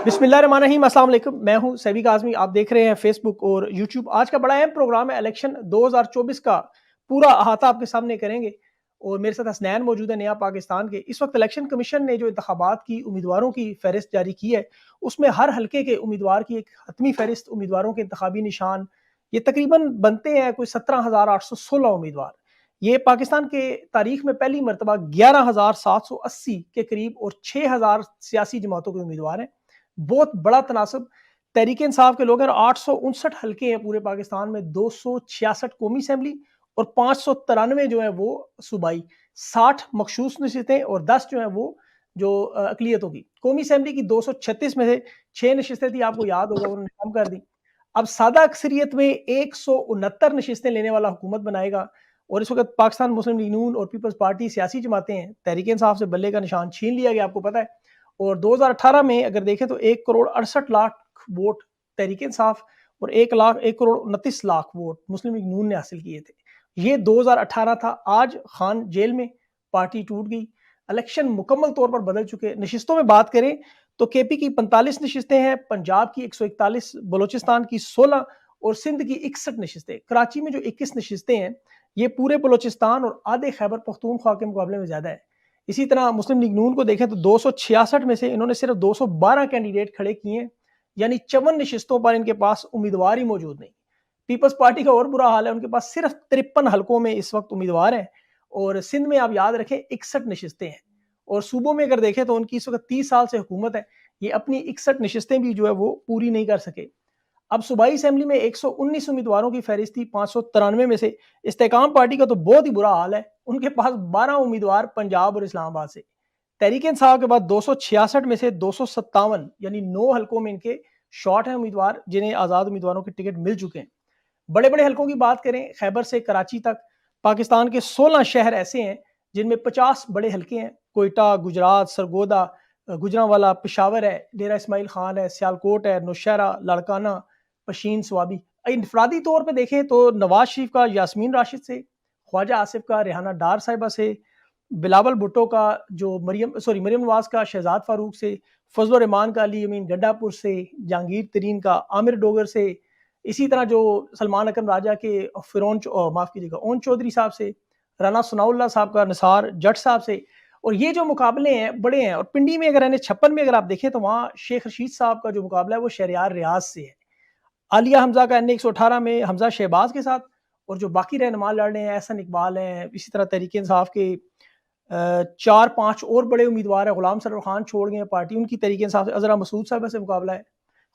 बिस्मिल्लाहिर्रहमानिर्रहीम, अस्सलाम वालेकुम। मैं हूं सैबिक आज़मी। आप देख रहे हैं फेसबुक और यूट्यूब। आज का बड़ा अहम प्रोग्राम है इलेक्शन 2024 का पूरा अहाता आपके सामने करेंगे। और मेरे साथ हसनैन मौजूद है नया पाकिस्तान के। इस वक्त इलेक्शन कमीशन ने जो इंतखाबात की उम्मीदवारों की फहरिस्त जारी की है, उसमें हर हल्के के उम्मीदवार की एक हतमी फहरिस्त, उम्मीदवारों के इंतखाबी निशान, ये तकरीबन बनते हैं कोई 17,816 उम्मीदवार। ये पाकिस्तान के तारीख में पहली मरतबा 11,780 के करीब और 6,000 सियासी जमातों के उम्मीदवार हैं। बहुत बड़ा तनासब तहरीक इंसाफ के लोग हैं। 859 हल्के हैं पूरे पाकिस्तान में, 266 कौमी असम्बली और 593 जो है वो सूबाई, 60 मखसूस नशिस्तें और 10 जो है वो जो अकलियतों की। कौमी असम्बली की 236 में से 6 नशिस्तें थी, आपको याद होगा उन्होंने कम कर दी। अब सादा अक्सरियत में 169 नशिस्तें लेने वाला हुकूमत बनाएगा। और इस वक्त पाकिस्तान मुस्लिम लीग नून और पीपल्स पार्टी सियासी जमातें हैं, तहरीक इंसाफ से बल्ले का निशान छीन लिया गया, आपको पता है। और 2018 में अगर देखें तो 1,68,00,000 वोट तहरीक इंसाफ और 1,29,00,000 वोट मुस्लिम लीग नून ने हासिल किए थे। ये 2018 था। आज खान जेल में, पार्टी टूट गई, इलेक्शन मुकम्मल तौर पर बदल चुके। नशिस्तों में बात करें तो केपी की 45 नशिस्तें हैं, पंजाब की 141, बलोचिस्तान की 16 और सिंध की 61 नशिस्तें। कराची में जो 21 नशिस्तें हैं, ये पूरे बलोचिस्तान और आधे खैबर पख्तूनख्वा के मुकाबले में ज़्यादा है। इसी तरह मुस्लिम लीग नून को देखें तो 266 में से इन्होंने सिर्फ 212 कैंडिडेट खड़े किए हैं, यानी 54 नशिस्तों पर इनके पास उम्मीदवार ही मौजूद नहीं। पीपल्स पार्टी का और बुरा हाल है, उनके पास सिर्फ 53 हलकों में इस वक्त उम्मीदवार हैं। और सिंध में आप याद रखें 61 नशिस्तें हैं। और सूबों में अगर देखें तो उनकी इस वक्त 30 साल से हुकूमत है, ये अपनी 61 नशिस्तें भी जो है वो पूरी नहीं कर सके। अब सूबाई असेंबली में 119 उम्मीदवारों की फहरिस्त थी, 593 में से। इस्तेकाम पार्टी का तो बहुत ही बुरा हाल है, उनके पास 12 उम्मीदवार पंजाब और इस्लामाबाद से। तहरीक इंसाफ के बाद 266 में से 257 यानी 9 हलकों में इनके शॉर्ट हैं उम्मीदवार, जिन्हें आज़ाद उम्मीदवारों के टिकट मिल चुके हैं। बड़े बड़े हलकों की बात करें, खैबर से कराची तक पाकिस्तान के 16 शहर ऐसे हैं जिनमें 50 बड़े हलके हैं। कोयटा, गुजरात, सरगोदा, गुजरांवाला, पेशावर है, डेरा इस्माइल खान है, सियालकोट है, नौशहरा, लाड़काना, पशीन, स्वाबी। इनफरादी तौर पर देखें तो नवाज शरीफ का यास्मीन राशिद से, ख्वाजा आसिफ का रेहाना डार साहिबा से, बिलावल भुट्टो का जो मरियम नवाज का शहजाद फारूक से, फजल रहमान का अली अमीन गड्डापुर से, जहांगीर तरीन का आमिर डोगर से, इसी तरह जो सलमान अकरम राजा के माफ कीजिएगा ओन चौधरी साहब से, राना सनाउल्लाह साहब का निसार जट साहब से। और ये जो मुकाबले हैं बड़े हैं। और पिंडी में अगर NH56 में अगर आप देखें तो वहाँ शेख रशीद साहब का जो मुकाबला है वो शहरियार रियाज से है। आलिया हमजा का NA 118 में हमजा शहबाज के साथ। और जो बाकी रहनुमा लड़ रहे हैं, एहसन इकबाल हैं, इसी तरह तहरीक इंसाफ के 4-5 और बड़े उम्मीदवार हैं। गुलाम सरवर खान छोड़ गए पार्टी, उनकी तहरीक इंसाफ से अजरा मसूद साहब से मुकाबला है।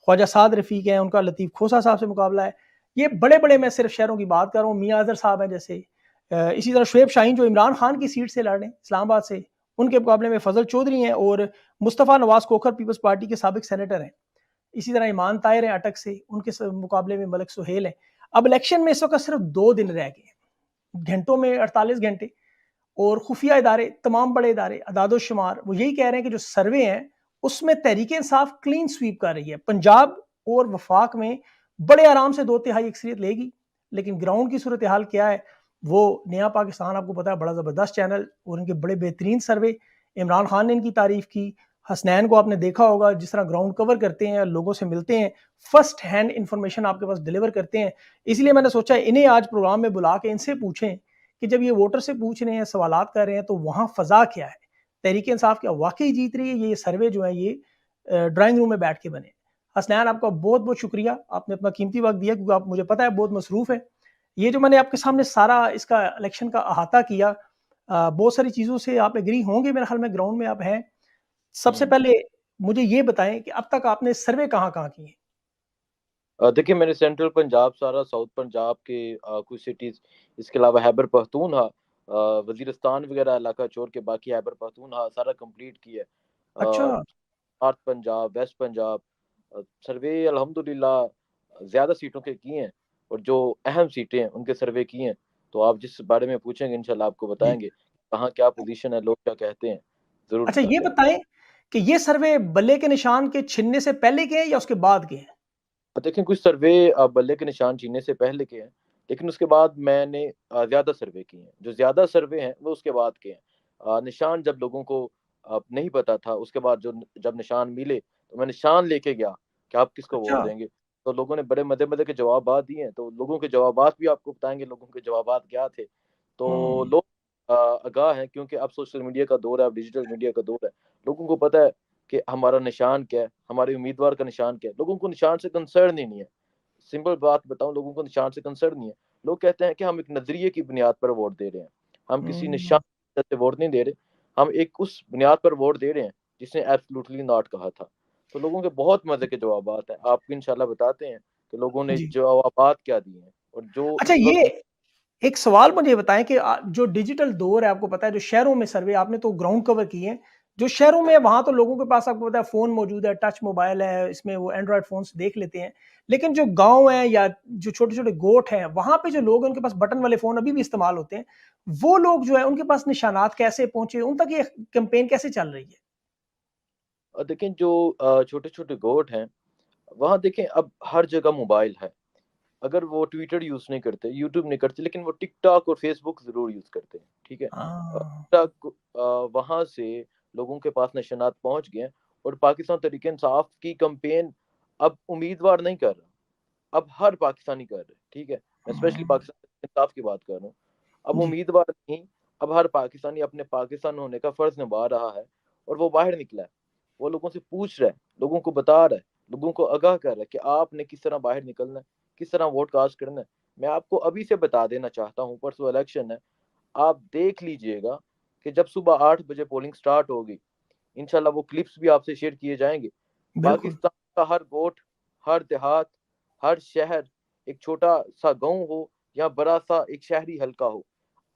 ख्वाजा साद रफ़ीक हैं, उनका लतीफ़ खोसा साहब से मुकाबला है। ये बड़े बड़े, मैं सिर्फ शहरों की बात कर रहा हूँ, मियाँ अजहर साहब हैं जैसे। इसी तरह शुएब शाहीन जो इमरान खान की सीट से लड़ रहे हैं इस्लामाबाद से, उनके मुकाबले में फजल चौधरी हैं। और मुस्तफ़ा नवाज कोखर पीपल्स पार्टी के साबिक सेनेटर हैं। इसी तरह ईमान ताहिर हैं अटक से, उनके मुकाबले में मलिक सुहेल हैं। अब इलेक्शन में इस वक्त सिर्फ 2 दिन रह गए हैं, घंटों में 48 घंटे। और खुफिया इदारे, तमाम बड़े इदारे, अदाद-ओ-शुमार, वो यही कह रहे हैं कि जो सर्वे हैं उसमें तहरीक इंसाफ क्लीन स्वीप कर रही है। पंजाब और वफाक में बड़े आराम से 2/3 अक्सरियत लेगी। लेकिन ग्राउंड की सूरत हाल क्या है, वो नया पाकिस्तान आपको पता है, बड़ा ज़बरदस्त चैनल, और इनके बड़े बेहतरीन सर्वे। इमरान खान ने इनकी तारीफ की। हसनैन को आपने देखा होगा, जिस तरह ग्राउंड कवर करते हैं, लोगों से मिलते हैं, फर्स्ट हैंड इंफॉर्मेशन आपके पास डिलीवर करते हैं। इसलिए मैंने सोचा इन्हें आज प्रोग्राम में बुला के इनसे पूछें कि जब ये वोटर से पूछ रहे हैं, सवालात कर रहे हैं, तो वहाँ फ़ज़ा क्या है? तहरीक इंसाफ क्या वाक़ई जीत रही है? ये सर्वे जो है ये ड्राइंग रूम में बैठ के बने। हसनैन, आपका बहुत-बहुत शुक्रिया, आपने अपना कीमती वक़्त दिया, क्योंकि आप, मुझे पता है, बहुत मसरूफ़ हैं। ये जो मैंने आपके सामने सारा इसका इलेक्शन का अहाता किया, बहुत सारी चीज़ों से आप एग्री होंगे मेरे ख़्याल में, ग्राउंड में आप हैं। सबसे हुँ। पहले मुझे ये बताएँ कि अब तक आपने सर्वे कहाँ-कहाँ किए हैं? देखिए, मैंने सेंट्रल पंजाब सारा, साउथ पंजाब के कुछ सिटीज़, इसके अलावा खैबर पख्तूनख्वा, वज़ीरिस्तान वगैरह इलाका छोड़ के बाकी खैबर पख्तूनख्वा सारा कंप्लीट किया है। अच्छा। नॉर्थ पंजाब, वेस्ट पंजाब, सर्वे अल्हम्दुलिल्लाह ज़्यादा सीटों के किए हैं, और जो अहम सीटें हैं उनके सर्वे किए हैं। तो आप जिस बारे में पूछेंगे इंशाल्लाह आपको बताएँगे, कहाँ क्या पोज़ीशन है, लोग क्या कहते हैं, ज़रूर अच्छा, ये बताते हैं। बताएँ कि ये सर्वे बल्ले के निशान के छिनने से पहले के हैं या उसके बाद के हैं? देखें, कुछ सर्वे बल्ले के निशान छीनने से पहले के हैं, लेकिन उसके बाद मैंने ज़्यादा सर्वे किए हैं। जो ज़्यादा सर्वे हैं वो उसके बाद के हैं। निशान जब लोगों को नहीं पता था, उसके बाद जब निशान मिले तो मैं निशान लेके गया कि आप किसको अच्छा। वोट देंगे। तो लोगों ने बड़े मज़े-मज़े के जवाबात दिए हैं, तो लोगों के जवाबात भी आपको बताएँगे, लोगों के जवाबात क्या थे। तो हुँ। लोग आगाह हैं, क्योंकि अब सोशल मीडिया का दौर है, अब डिजिटल मीडिया का दौर है। लोगों को पता है कि हमारा निशान क्या है, हमारे उम्मीदवार का निशान क्या है। लोगों को निशान से कंसर्न ही नहीं है। सिंपल बात बताऊँ, लोगों को निशान से कंसर्न नहीं है। लोग कहते हैं कि हम एक नज़रिए की बुनियाद पर वोट दे रहे हैं। हम किसी निशान हुँ। से वोट नहीं दे रहे। हम एक उस बुनियाद पर वोट दे रहे हैं जिसने एब्सोल्युटली नॉट कहा था। तो लोगों के बहुत मज़े के जवाबात हैं। आपको इंशाल्लाह बताते हैं कि लोगों ने जी। जवाबात क्या दिए हैं और जो अच्छा, इस ये वक़्त एक सवाल मुझे बताएँ कि जो डिजिटल दौर है, आपको पता है, जो शहरों में सर्वे आपने तो ग्राउंड कवर किए हैं। जो शहरों में है, वहाँ तो लोगों के पास आपको पता है फ़ोन मौजूद है, टच मोबाइल है, इसमें वो एंड्रॉयड फ़ोन्स देख लेते हैं। लेकिन जो गाँव हैं या जो छोटे-छोटे गोठ हैं, वहाँ पे जो लोग हैं उनके पास बटन वाले फ़ोन अभी भी इस्तेमाल होते हैं। वो लोग जो है उनके पास निशानात कैसे पहुँचे? उन तक ये कैंपेन कैसे चल रही है? देखें जो छोटे-छोटे गोट हैं, वहाँ देखें अब हर जगह मोबाइल है। अगर वो ट्विटर यूज़ नहीं करते, यूट्यूब नहीं करते, लेकिन वो टिकटॉक और फेसबुक ज़रूर यूज़ करते हैं, ठीक है? हाँ। तक वहाँ से लोगों के पास निशानात पहुँच गए हैं और पाकिस्तान तहरीक-ए-इंसाफ की कैंपेन अब उम्मीदवार नहीं कर रहा, अब हर पाकिस्तानी कर रहा है, ठीक है? मैं स्पेशली हुँ। पाकिस्तान तहरीक-ए-इंसाफ की बात कर रहा हूँ। अब जी। उम्मीदवार नहीं, अब हर पाकिस्तानी अपने पाकिस्तान होने का फ़र्ज़ निभा रहा है और वो बाहर निकला है। वो लोगों से पूछ रहा है, लोगों को बता रहा है, लोगों को आगाह कर रहा है कि आपने किस तरह बाहर निकलना है, किस तरह वोट कास्ट करना है। मैं आपको अभी से बता देना चाहता हूँ, परसों इलेक्शन है, आप देख लीजिएगा कि जब सुबह 8 बजे पोलिंग स्टार्ट होगी, इंशाल्लाह वो क्लिप्स भी आपसे शेयर किए जाएँगे। बिल्कुल। पाकिस्तान का हर गोठ, हर देहात, हर शहर, एक छोटा-सा गाँव हो या बड़ा-सा एक शहरी हलका हो,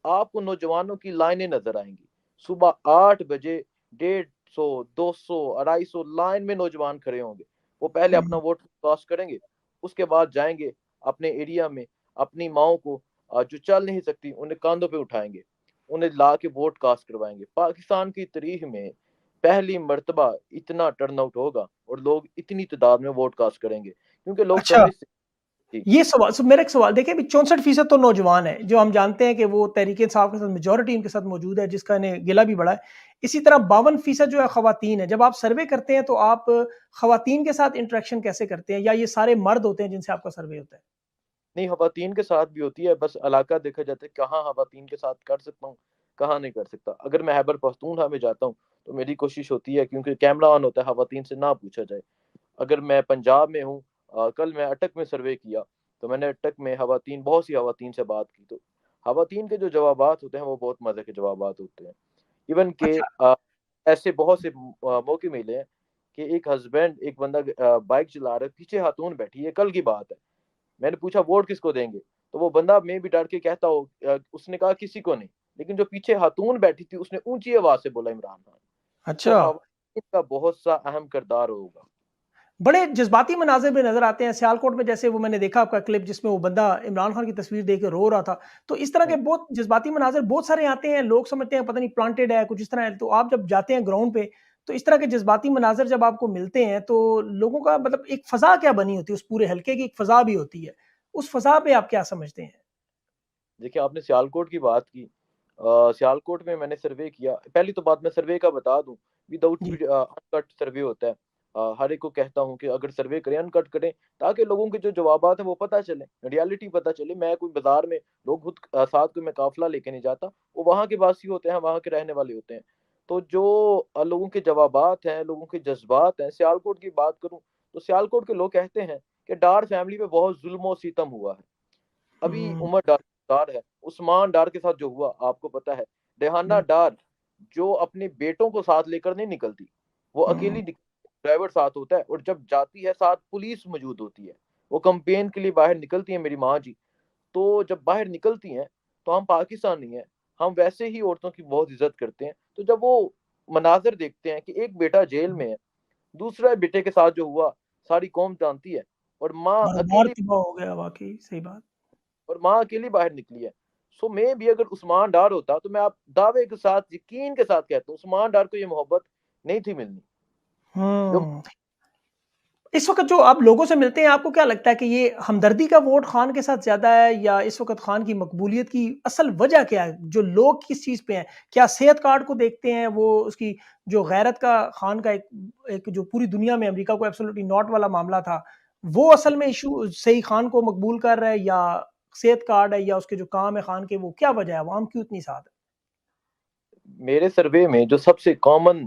आपको नौजवानों की लाइनें नज़र आएँगी। सुबह 8 बजे 150, 200, 250 लाइन में नौजवान खड़े होंगे। वो पहले अपना हुँ। वोट कास्ट करेंगे, उसके बाद जाएँगे अपने एरिया में, अपनी माँओं को जो चल नहीं सकती, उन्हें काँधों पे उठाएँगे, उन्हें ला के वोट कास्ट करवाएँगे। पाकिस्तान की तारीख में पहली मर्तबा इतना टर्नआउट होगा और लोग इतनी तादाद में वोट कास्ट करेंगे, क्योंकि लोग अच्छा। समझ जी। ये सवाल मेरा एक सवाल देखिए, अभी 64% तो नौजवान है, जो हम जानते हैं कि वो तहरीक-ए-इंसाफ के साथ मेजॉरिटी उनके साथ मौजूद है, जिसका इन्हें गिला भी बड़ा है। इसी तरह 52% जो है ख़वातीन है। जब आप सर्वे करते हैं तो आप ख़वातीन के साथ इंटरेक्शन कैसे करते हैं, या ये सारे मर्द होते हैं जिनसे आपका सर्वे होता है? नहीं, ख़वातीन के साथ भी होती है, बस इलाका देखा जाता है, कहाँ ख़वातीन के साथ कर सकता हूँ, कहाँ नहीं कर सकता। अगर मैं खैबर पख्तूनख्वा में जाता हूँ, तो मेरी कोशिश होती है, क्योंकि कैमरा ऑन होता है, ख़वातीन से ना पूछा जाए। अगर मैं पंजाब में हूँ, कल मैं अटक में सर्वे किया, तो मैंने अटक में ख़वातीन, बहुत सी ख़वातीन से बात की, तो ख़वातीन के जो जवाबात होते हैं, वो बहुत मज़े के जवाबात होते हैं। इवन के अच्छा। ऐसे बहुत से मौके मिले हैं कि एक हस्बैंड, एक बंदा बाइक चला रहा है, पीछे खातून बैठी है, कल की बात है। मैंने पूछा वोट किसको देंगे? तो वो बंदा मे बी डर के कहता हो, उसने कहा किसी को नहीं। लेकिन जो पीछे खातून बैठी थी, उसने ऊँची आवाज़ से बोला इमरान खान। तो अच्छा। ख़वातीन का बहुत-सा अहम किरदार होगा। बड़े जज़्बाती मनाज़िर भी नज़र आते हैं, सियालकोट में जैसे वो मैंने देखा आपका क्लिप, जिसमें वो बंदा इमरान खान की तस्वीर देख के रो रहा था। तो इस तरह के हुँ। बहुत जज़्बाती मनाज़िर बहुत सारे आते हैं, लोग समझते हैं पता नहीं प्लांटेड है, कुछ इस तरह है। तो आप जब जाते हैं ग्राउंड पे, तो इस तरह के जज़्बाती मनाज़िर जब आपको मिलते हैं, तो लोगों का मतलब एक फ़ज़ा क्या बनी होती है? उस पूरे हलके की एक फ़ज़ा भी होती है। उस फ़ज़ा पे आप क्या समझते हैं? देखिए, आपने सियालकोट की बात की। सियालकोट में मैंने सर्वे किया। पहली तो बात मैं सर्वे का बता दूँ, विदाउट जी। अनकट सर्वे होता है। हर एक को कहता हूँ कि अगर सर्वे करें, अनकट करें, ताकि लोगों के जो जवाबात हैं वो पता चले, रियलिटी पता चले। मैं कोई बाज़ार में लोग खुद साथ कोई मैं काफ़िला लेके नहीं जाता, वो वहाँ के वासी होते हैं, वहाँ के रहने वाले होते हैं। तो जो लोगों के जवाबात हैं, लोगों के जज़्बात हैं, सियालकोट की बात करूँ, तो सियालकोट के लोग कहते हैं कि डार फैमिली पे बहुत ज़ुल्म और सितम हुआ है। अभी हुँ। उमर डार है, उस्मान डार के साथ जो हुआ आपको पता है। रेहाना बिल्कुल। डार जो अपने बेटों को साथ लेकर नहीं निकलती, वो हुँ। अकेली ड्राइवर साथ होता है और जब जाती है साथ पुलिस मौजूद होती है। वो कैंपेन के लिए बाहर निकलती है मेरी माँ जी। तो जब बाहर निकलती हैं, तो हम पाकिस्तानी हैं, हम वैसे ही औरतों की बहुत इज़्ज़त करते हैं। तो जब वो मनाज़िर देखते हैं कि एक बेटा जेल में है, दूसरा बेटे के साथ जो हुआ, सारी कौम जानती है और घर-बार तबाह हो गया, वाक़ई सही बात। माँ अकेली बाहर निकली है। सो मैं भी अगर उस्मान डार होता, तो मैं आप दावे के साथ, यकीन के साथ कहता हूँ, उस्मान डार को ये मोहब्बत नहीं थी मिलनी। जो हुँ। इस वक़्त जो आप लोगों से मिलते हैं, आपको क्या लगता है कि ये हमदर्दी का वोट खान के साथ ज़्यादा है या इस वक़्त खान की मकबूलियत की असल वजह क्या है? जो लोग किस चीज़ पे हैं? क्या सेहत कार्ड को देखते हैं, वो उसकी जो गैरत का खान का एक एक जो पूरी दुनिया में अमेरिका को एब्सोल्यूटली नॉट वाला मामला था, वो असल में इश्यू सही खान को मकबूल कर रहा है या सेहत कार्ड है या उसके जो काम है खान के, वो क्या वजह है? अवाम क्यों इतनी साथ है? मेरे सर्वे में जो सबसे कॉमन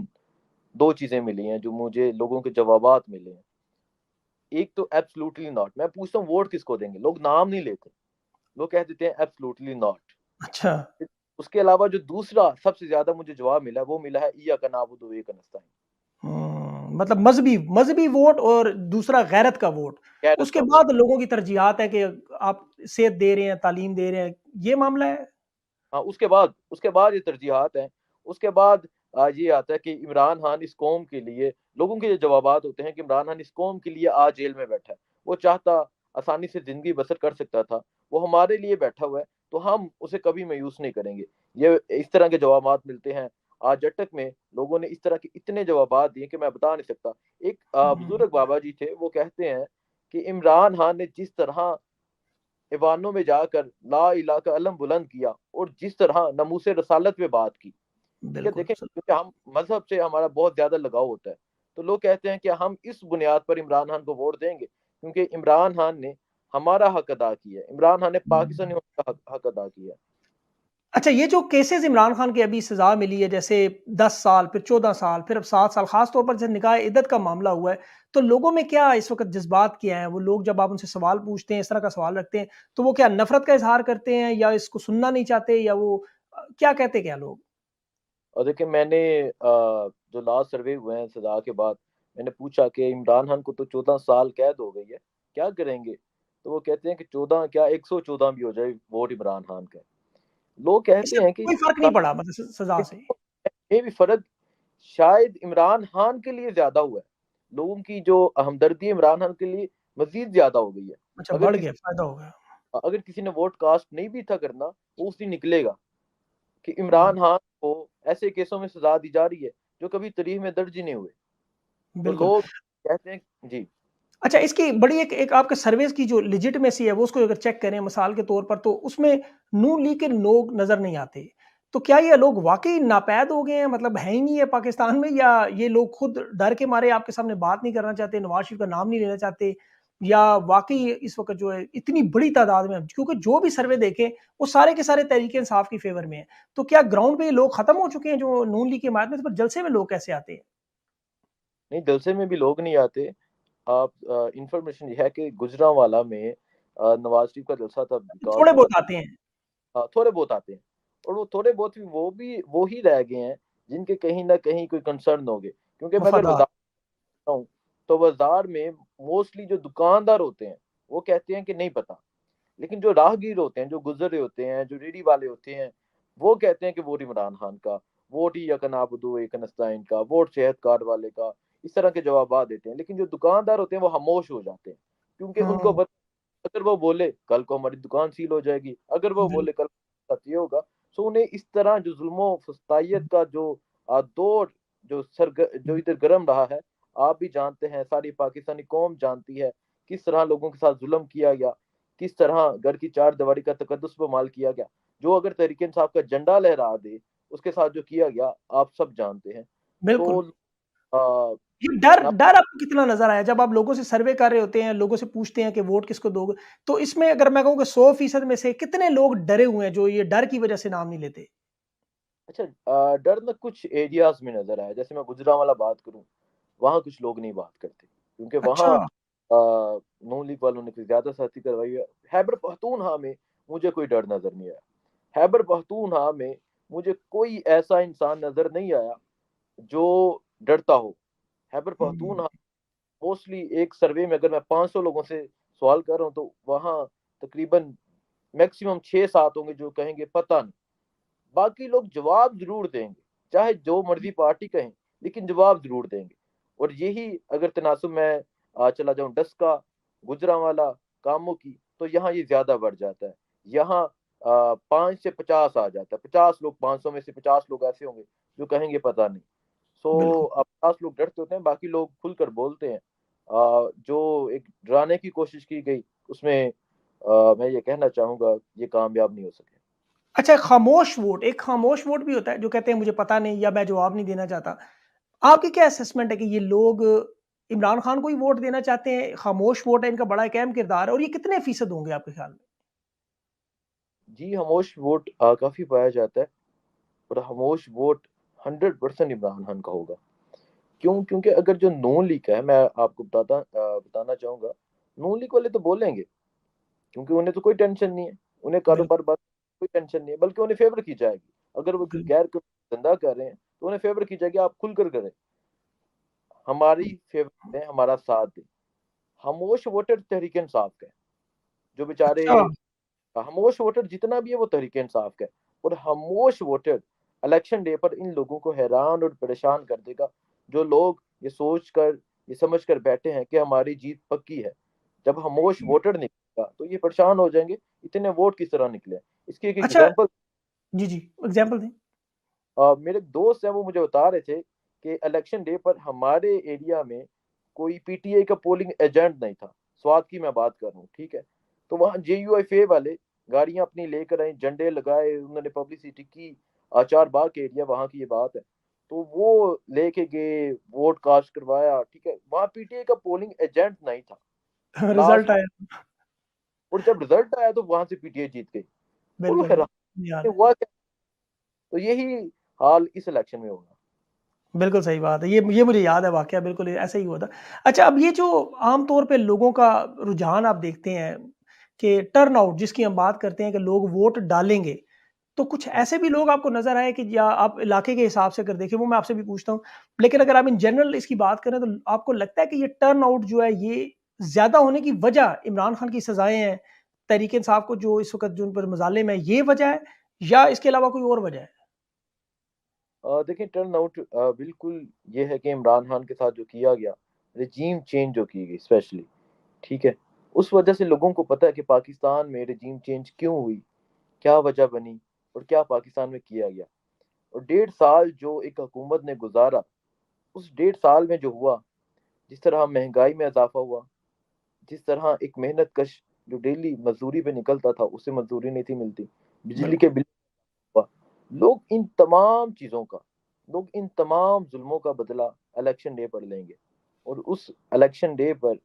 2 चीज़ें मिली हैं, जो मुझे लोगों के जवाबात मिले हैं। एक तो एब्सोल्युटली नॉट, मैं पूछता हूँ वोट किसको देंगे? लोग नाम नहीं लेते, लोग कह देते हैं एब्सोल्युटली नॉट। अच्छा। उसके अलावा जो दूसरा सबसे ज़्यादा मुझे जवाब मिला, वो मिला है इय्याका नअबुदु व इय्याका नस्तईन। मतलब मज़हबी मज़हबी वोट और दूसरा गैरत का वोट। गैरत उसके का वोट। बाद लोगों की तरजीहात है कि आप सेहत दे रहे हैं, तालीम दे रहे हैं, ये मामला है? हाँ, उसके बाद ये तरजीहात हैं। उसके बाद ये आता है कि इमरान खान इस कौम के लिए, लोगों के ये जवाबात होते हैं कि इमरान खान इस कौम के लिए आज जेल में बैठा है। वो चाहता आसानी से ज़िंदगी बसर कर सकता था। वो हमारे लिए बैठा हुआ है, तो हम उसे कभी मायूस नहीं करेंगे। ये इस तरह के जवाबात मिलते हैं। आज अटक में लोगों ने इस तरह के इतने जवाबात दिए कि मैं बता नहीं सकता। एक हुँ, बुज़ुर्ग बाबा जी थे, वो कहते हैं कि इमरान खान ने जिस तरह ईवानों में जाकर ला इलाहा का अलम बुलंद किया और जिस तरह नमूसे रसालत पे बात की, ठीक है, बिल्कुल। देखें, क्योंकि हम मजहब से हमारा बहुत ज्यादा लगाव होता है, तो लोग कहते हैं कि हम इस बुनियाद पर इमरान खान को वोट देंगे क्योंकि इमरान खान ने हमारा हक अदा किया है, इमरान खान ने पाकिस्तानी हुँ। होने का हक अदा किया है। अच्छा, ये जो केसेज़ इमरान खान की अभी सज़ा मिली है, जैसे 10 साल, फिर 14 साल, फिर अब 7 साल, ख़ास तौर पर जब निकाह इद्दत का मामला हुआ है, तो लोगों में क्या इस वक़्त जज़्बात क्या हैं? वो लोग जब आप उनसे सवाल पूछते हैं, इस तरह का सवाल रखते हैं, तो वो क्या नफ़रत का इज़हार करते हैं या इसको सुनना नहीं चाहते या वो क्या कहते क्या लोग? और देखिए, मैंने जो लास्ट सर्वे हुए हैं सजा के बाद, मैंने पूछा कि इमरान खान को तो 14 साल कैद हो गई है, क्या करेंगे? तो वो कहते हैं कि 14 क्या 114 भी हो जाए, वोट इमरान खान का है। लोग कहते इससे हैं कि कोई फ़र्क नहीं पड़ा मतलब सज़ा से? ये भी फ़र्क शायद इमरान खान के लिए ज़्यादा हुआ है। लोगों की जो हमदर्दी इमरान खान के लिए मज़ीद ज़्यादा हो गई है। अच्छा, अगर बढ़ किसी गया, फ़ायदा हो गया। अगर किसी ने वोट कास्ट नहीं भी था करना, वो उस दिन निकलेगा कि हुँ, इमरान खान को ऐसे केसों में सज़ा दी जा रही है, जो कभी तारीख़ में दर्ज ही नहीं हुए। तो बिल्कुल। लोग कहते हैं जी। अच्छा, इसकी बड़ी एक एक आपके सर्विस की जो लेजिटिमेसी है, वो उसको अगर चेक करें मिसाल के तौर पर, तो उसमें नून लीग के लोग नज़र नहीं आते। तो क्या ये लोग वाक़ई नापैद हो गए हैं, मतलब हैं ही नहीं है पाकिस्तान में या ये लोग खुद डर के मारे आपके सामने बात नहीं करना चाहते, नवाज़ शरीफ का नाम नहीं लेना चाहते या वाक़ई इस वक़्त जो है इतनी बड़ी तादाद में क्योंकि जो भी सर्वे देखें, वो सारे के सारे तहरीक-ए-इंसाफ की फ़ेवर में हैं। तो क्या ग्राउंड पे ये लोग खत्म हो चुके हैं जो नून लीग की हिमायत में, तो फिर जलसे में लोग कैसे आते हैं? नहीं, जलसे में भी लोग नहीं आते। आप इन्फॉर्मेशन ये है कि गुजरांवाला में नवाज़ शरीफ का जलसा था बिकॉज़ थोड़े वहाँ बहुत आते हैं, थोड़े बहुत आते हैं और वो थोड़े बहुत भी वो ही रह गए हैं जिनके कहीं न कहीं कोई कंसर्न होंगे। क्योंकि मैं अगर वफ़ादार। बताता हूँ, तो बाज़ार में मोस्टली जो दुकानदार होते हैं, वो कहते हैं कि नहीं पता। लेकिन जो राहगीर होते हैं, जो गुज़र रहे होते हैं, जो रेहड़ी वाले होते हैं, वो कहते हैं कि वोट इमरान खान का, वोट इय्याक नअबुदु व इय्याक नस्तईन का, वोट सेहत कार्ड वाले का, इस तरह के जवाबात देते हैं। लेकिन जो दुकानदार होते हैं, वो खामोश हो जाते हैं, क्योंकि उनको हुँ, पता, अगर वो बोले, कल को हमारी दुकान सील हो जाएगी, अगर वो बिल बोले कल के साथ ये होगा। सो उन्हें इस तरह जो ज़ुल्म-ओ-फस्तायत का जो दौर जो इधर गरम रहा है, आप भी जानते हैं, सारी पाकिस्तानी कौम जानती है, किस तरह लोगों के साथ ज़ुल्म किया गया, किस तरह घर की चारदीवारी का तकद्दुस पामाल किया गया। जो अगर तहरीक-ए-इंसाफ का झंडा लहरा दे, उसके साथ जो किया गया, आप सब जानते हैं। बिल्कुल। तो अ, ये डर ना डर आपको कितना नज़र आया? जब आप लोगों से सर्वे कर रहे होते हैं, लोगों से पूछते हैं कि वोट किसको दोगे? तो इसमें अगर मैं कहूँ कि 100% में से कितने लोग डरे हुए हैं, जो ये डर की वजह से नाम नहीं लेते? अच्छा, डर ना कुछ एरियाज़ में नज़र आया। जैसे मैं गुजरांवाला बात करूँ, वहाँ कुछ लोग नहीं बात करते, क्योंकि वहाँ अच्छा। नून लीग वालों ने कुछ ज़्यादा सख्ती करवाई है। खैबर पख्तूनख्वा में मुझे कोई डर नज़र नहीं आया। खैबर पख्तूनख्वा में मुझे कोई ऐसा इंसान नज़र नहीं आया, जो डरता हो। खैबर हुँ, पख्तूनख्वा मोस्टली एक सर्वे में अगर मैं 500 लोगों से सवाल कर रहा हूँ, तो वहाँ तकरीबन मैक्सिमम 6-7 होंगे जो कहेंगे पता नहीं। बाकी लोग जवाब ज़रूर देंगे, चाहे जो मर्ज़ी पार्टी कहें, लेकिन जवाब ज़रूर देंगे। और यही अगर तनासुब मैं चला जाऊँ डस्का, गुजरांवाला, कामों की, तो यहाँ ये ज़्यादा बढ़ जाता है। यहाँ 5 से 50 आ जाता है। 50 लोग 500 में से 50 लोग ऐसे होंगे जो कहेंगे पता नहीं। सो बिल्कुल। 50 लोग डरते होते हैं, बाकी लोग खुलकर बोलते हैं। जो एक डराने की कोशिश की गई, उसमें मैं ये कहना चाहूँगा ये कामयाब नहीं हो सके। अच्छा, एक खामोश वोट भी होता है जो कहते हैं मुझे पता नहीं या मैं जवाब नहीं देना चाहता। आपकी क्या असेसमेंट है कि ये लोग इमरान खान को ही वोट देना चाहते हैं, खामोश वोट है, इनका बड़ा एक अहम किरदार है और ये कितने फ़ीसद होंगे आपके ख़्याल में? जी, खामोश वोट काफ़ी पाया जाता है, और खामोश वोट 100% इमरान खान का होगा। क्यों? क्योंकि अगर जो नून लीग है, मैं आपको बताना चाहूँगा, नून लीग वाले तो बोलेंगे, क्योंकि उन्हें तो कोई टेंशन नहीं है, उन्हें बिल कारोबार बात कोई टेंशन नहीं है, बल्कि उन्हें फ़ेवर की जाएगी। अगर वो कोई बिल गैर कानूनी धंधा कर रहे हैं, तो उन्हें फ़ेवर की जाएगी, आप खुलकर करें, हमारी फ़ेवर में हमारा साथ दें। खामोश वोटर तहरीक-ए-इंसाफ का है, जो बेचारे अच्छा। खामोश वोटर जितना भी है वो तहरीक-ए-इंसाफ का है, और खामोश वोटर इलेक्शन डे पर इन लोगों को हैरान और परेशान कर देगा, जो लोग ये सोचकर, ये समझकर बैठे हैं कि हमारी जीत पक्की है। जब खामोश वोटर निकलेगा, तो ये परेशान हो जाएँगे, इतने वोट किस तरह निकले हैं। इसकी एक अच्छा। एग्ज़ाम्पल, जी, जी, एग्ज़ाम्पल दें। मेरे एक दोस्त हैं, वो मुझे बता रहे थे कि इलेक्शन डे पर हमारे एरिया में कोई पीटीआई का पोलिंग एजेंट नहीं था। स्वात की मैं बात कर रहा हूँ, ठीक है? तो वहाँ जेयूएफए वाले गाड़ियाँ अपनी लेकर आए, झंडे लगाए, उन्होंने पब्लिसिटी की, आचार बाग के एरिया वहाँ की ये बात है। तो वो लेके गए, वोट कास्ट करवाया, ठीक है? वहाँ पीटीआई का पोलिंग एजेंट नहीं था। रिज़ल्ट लास्ट, आया। और जब रिजल्ट आया तो वहाँ से पीटीआई जीत गई, और वो बिल्कुल, हैरान याद कि है। हुआ क्या? तो यही हाल इस इलेक्शन में होगा। बिल्कुल सही बात है। ये मुझे याद है वाक़या बिल्कुल ऐसा ही हुआ था। अच्छा, अब ये जो आम तौर पे लोगों का रुझान आप देखते हैं कि टर्नआउट जिसकी हम बात करते हैं कि लोग वोट डालेंगे, तो कुछ हुँ। ऐसे भी लोग आपको नज़र आए कि या आप इलाके के हिसाब से अगर देखें वो मैं आपसे भी पूछता हूँ। लेकिन अगर आप इन जनरल इसकी बात करें तो आपको लगता है कि ये टर्नआउट जो है ये ज़्यादा होने की वजह इमरान खान की सज़ाएँ हैं, तहरीक-ए-इंसाफ को जो इस वक़्त जो उन पर मज़ालिम है ये वजह है या इसके अलावा कोई और वजह है? देखिए, टर्न आउट बिल्कुल ये है कि इमरान खान के साथ जो किया गया, रेजीम चेंज जो की गई स्पेशली, ठीक है? उस वजह से लोगों को पता है कि पाकिस्तान में रेजीम चेंज क्यों हुई, क्या वजह बनी, और क्या पाकिस्तान में किया गया। और 1.5 साल जो एक हुकूमत ने गुज़ारा, उस 1.5 साल में जो हुआ, जिस तरह महँगाई में इज़ाफ़ा हुआ, जिस तरह एक मेहनत-कश जो डेली मज़दूरी पे निकलता था, उसे मज़दूरी नहीं थी मिलती, बिजली के बिल्कुल। बिल हुआ। लोग इन तमाम ज़ुल्मों का बदला इलेक्शन डे पर लेंगे, और उस इलेक्शन डे पर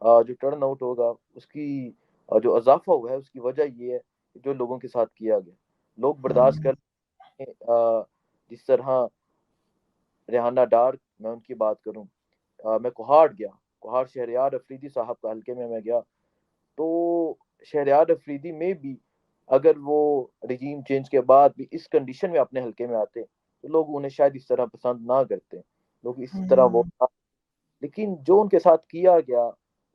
जो टर्न आउट होगा, उसकी जो इज़ाफ़ा हुआ है, उसकी वजह ये है कि जो लोगों के साथ किया गया। लोग बर्दाश्त हुँ, कर जिस तरह रेहाना डार, मैं उनकी बात करूँ, मैं कोहाट गया, कोहाट शहरयार अफरीदी साहब का हल्के में मैं गया, तो शहरयार अफरीदी में भी अगर वो रेजीम चेंज के बाद भी इस कंडीशन में अपने हल्के में आते, तो लोग उन्हें शायद इस तरह पसंद ना करते। लोग इस तरह वो, हुँ, लेकिन जो उनके साथ किया गया,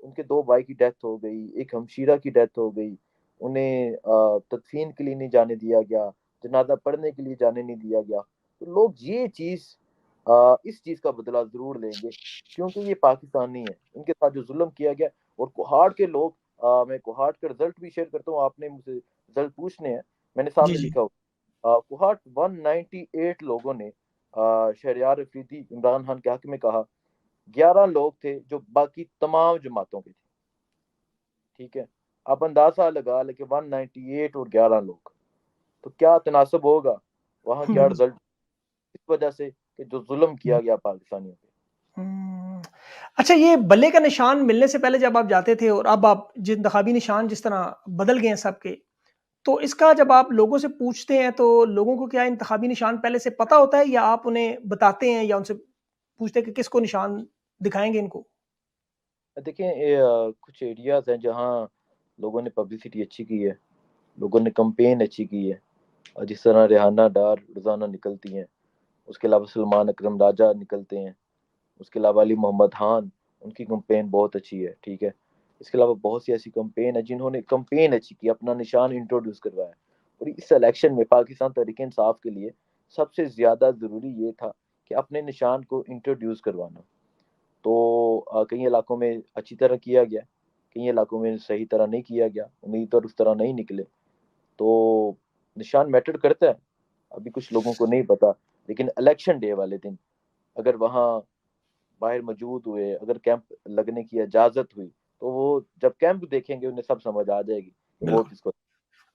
उनके 2 भाई की डेथ हो गई, एक हमशीरा की डेथ हो गई, उन्हें तदफ़ीन के लिए नहीं जाने दिया गया, जनाज़ा पढ़ने के लिए जाने नहीं दिया गया। तो लोग ये चीज़ इस चीज़ का बदला ज़रूर लेंगे, क्योंकि ये पाकिस्तानी हैं, इनके साथ जो ज़ुल्म किया गया। और कोहाट के लोग, मैं कोहाट का रिज़ल्ट भी शेयर करता हूँ, आपने मुझसे रिज़ल्ट पूछने हैं, मैंने जी, सामने जी। लिखा हुआ। कोहाट 198 लोगों ने शहरयार अफरीदी इमरान खान के हक में कहा, 11 लोग थे जो बाकी तमाम जमातों के थे, ठीक है? आप अंदाज़ा लगा लें कि 198 और 11 लोग, तो क्या तनासब होगा, वहाँ क्या बिल्कुल। रिज़ल्ट, इस वजह से कि जो ज़ुल्म किया गया पाकिस्तानियों पे। हुँ। अच्छा, ये बल्ले का निशान मिलने से पहले जब आप जाते थे और अब आप जिन इंतखाबी निशान जिस तरह बदल गए हैं सबके, तो इसका जब आप लोगों से पूछते हैं तो लोगों को क्या इंतखाबी निशान पहले से पता होता है या आप उन्हें बताते हैं या उनसे पूछते हैं कि किसको निशान दिखाएँगे इनको? देखिए, कुछ एरियाज़ हैं जहाँ लोगों ने पब्लिसिटी अच्छी की है, लोगों ने कैंपेन अच्छी की है, जिस तरह रेहाना डार रोज़ाना निकलती हैं, उसके अलावा सलमान अकरम राजा निकलते हैं, उसके अलावा अली मोहम्मद खान, उनकी कैंपेन बहुत अच्छी है, ठीक है? इसके अलावा बहुत सी ऐसी कैंपेन है जिन्होंने कैंपेन अच्छी की, अपना निशान इंट्रोड्यूस करवाया। और इस इलेक्शन में पाकिस्तान तहरीक-ए-इंसाफ के लिए सबसे ज़्यादा ज़रूरी ये था कि अपने निशान को इंट्रोड्यूस करवाना। तो कई इलाकों में अच्छी तरह किया गया, कई इलाकों में सही तरह नहीं किया गया, उम्मीदवार उस तरह नहीं निकले। तो निशान मैटर करता है, अभी कुछ लोगों को नहीं पता, लेकिन इलेक्शन डे वाले दिन अगर वहाँ बाहर मौजूद हुए, अगर कैंप लगने की इजाजत हुई, तो वो जब कैंप देखेंगे उन्हें सब समझ आ जाएगी कि वोट बिल्कुल। किसको।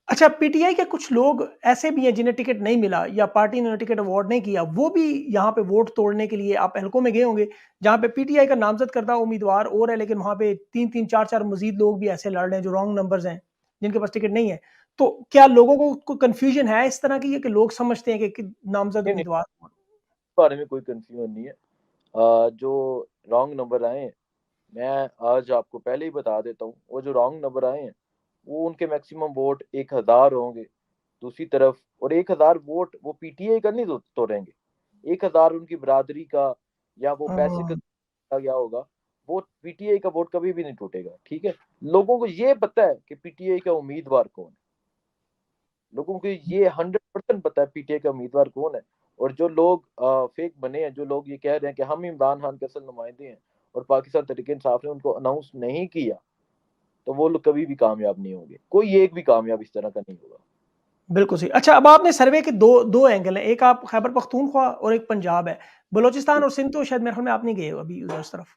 अच्छा, पीटीआई के कुछ लोग ऐसे भी हैं जिन्हें टिकट नहीं मिला या पार्टी ने उन्हें टिकट अवार्ड नहीं किया, वो भी यहाँ पे वोट तोड़ने के लिए आप हलकों में गए होंगे, जहाँ पे पीटीआई का नामज़द करदा उम्मीदवार और है, लेकिन वहाँ पे 3-3 4-4 मज़ीद लोग भी ऐसे लड़ रहे हैं जो रॉन्ग नंबर्स हैं, जिनके पास टिकट नहीं है। तो क्या लोगों को कन्फ्यूजन है इस तरह की है कि लोग समझते हैं कि नामज़द नहीं, नहीं, उम्मीदवार। इस बारे में कोई कंफ्यूजन नहीं है। जो रॉन्ग नंबर आए हैं, मैं आज आपको पहले ही बता देता हूँ, वो जो रॉन्ग नंबर आए हैं, वो उनके मैक्सिमम वोट 1000 होंगे। दूसरी तरफ और 1000 वोट वो पीटीआई का नहीं तोड़ेंगे, 1000 उनकी बरादरी का या वो पैसे का हाँ, गया होगा, वो पीटीआई का वोट कभी भी नहीं टूटेगा। ठीक है, लोगों को ये पता है कि पीटीआई का उम्मीदवार कौन है, लोगों को ये 100% पता है पीटीआई का उम्मीदवार कौन है। और जो लोग फेक बने हैं, जो लोग ये कह रहे हैं कि हम इमरान खान के असल नुमाइंदे हैं और पाकिस्तान तहरीक इंसाफ ने उनको अनाउंस नहीं किया, तो वो लोग कभी भी कामयाब नहीं होंगे, कोई एक भी कामयाब इस तरह का नहीं होगा। बिल्कुल सही। अच्छा, अब आपने सर्वे के 2 एंगल हैं, एक आप खैबर पख्तूनख्वा और एक पंजाब है। बलूचिस्तान और सिंध तो शायद मेरे ख्याल में आप नहीं गए हो अभी उधर उस तरफ।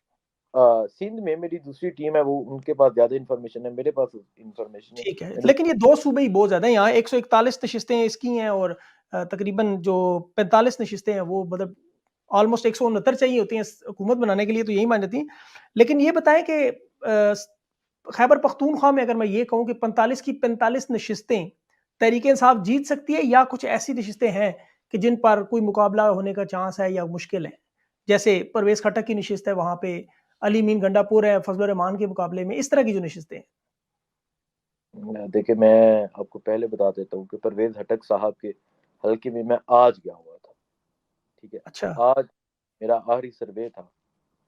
सिंध में मेरी दूसरी टीम है, वो उनके पास ज्यादा इंफॉर्मेशन है, मेरे पास इंफॉर्मेशन है। ठीक है, मेरे लेकिन ये 2 सूबे ही बहुत ज़्यादा हैं, यहाँ 141 नशिस्तें इसकी हैं और तकरीबन जो 45 नशिस्तें हैं वो मतलब ऑलमोस्ट 169 चाहिए होती हैं हुकूमत बनाने के लिए, तो यही मान जाती हैं। लेकिन ये बताएँ कि खैबर पख्तूनख्वा में अगर मैं ये कहूँ कि 45 की 45 नशिस्तें तहरीक-ए-इंसाफ जीत सकती है या कुछ ऐसी नशिस्तें हैं कि जिन पर कोई मुकाबला होने का चांस है या मुश्किल है? जैसे परवेज़ खट्टक की नशिस्त है वहाँ पे, अली मीन गंडापुर है फजल रहमान के मुकाबले में, इस तरह की जो नशिस्तें हैं। देखिए, मैं आपको पहले बता देता हूँ कि परवेज हटक साहब के हल्के में मैं आज गया हुआ था। ठीक है, अच्छा, आज मेरा आखिरी सर्वे था,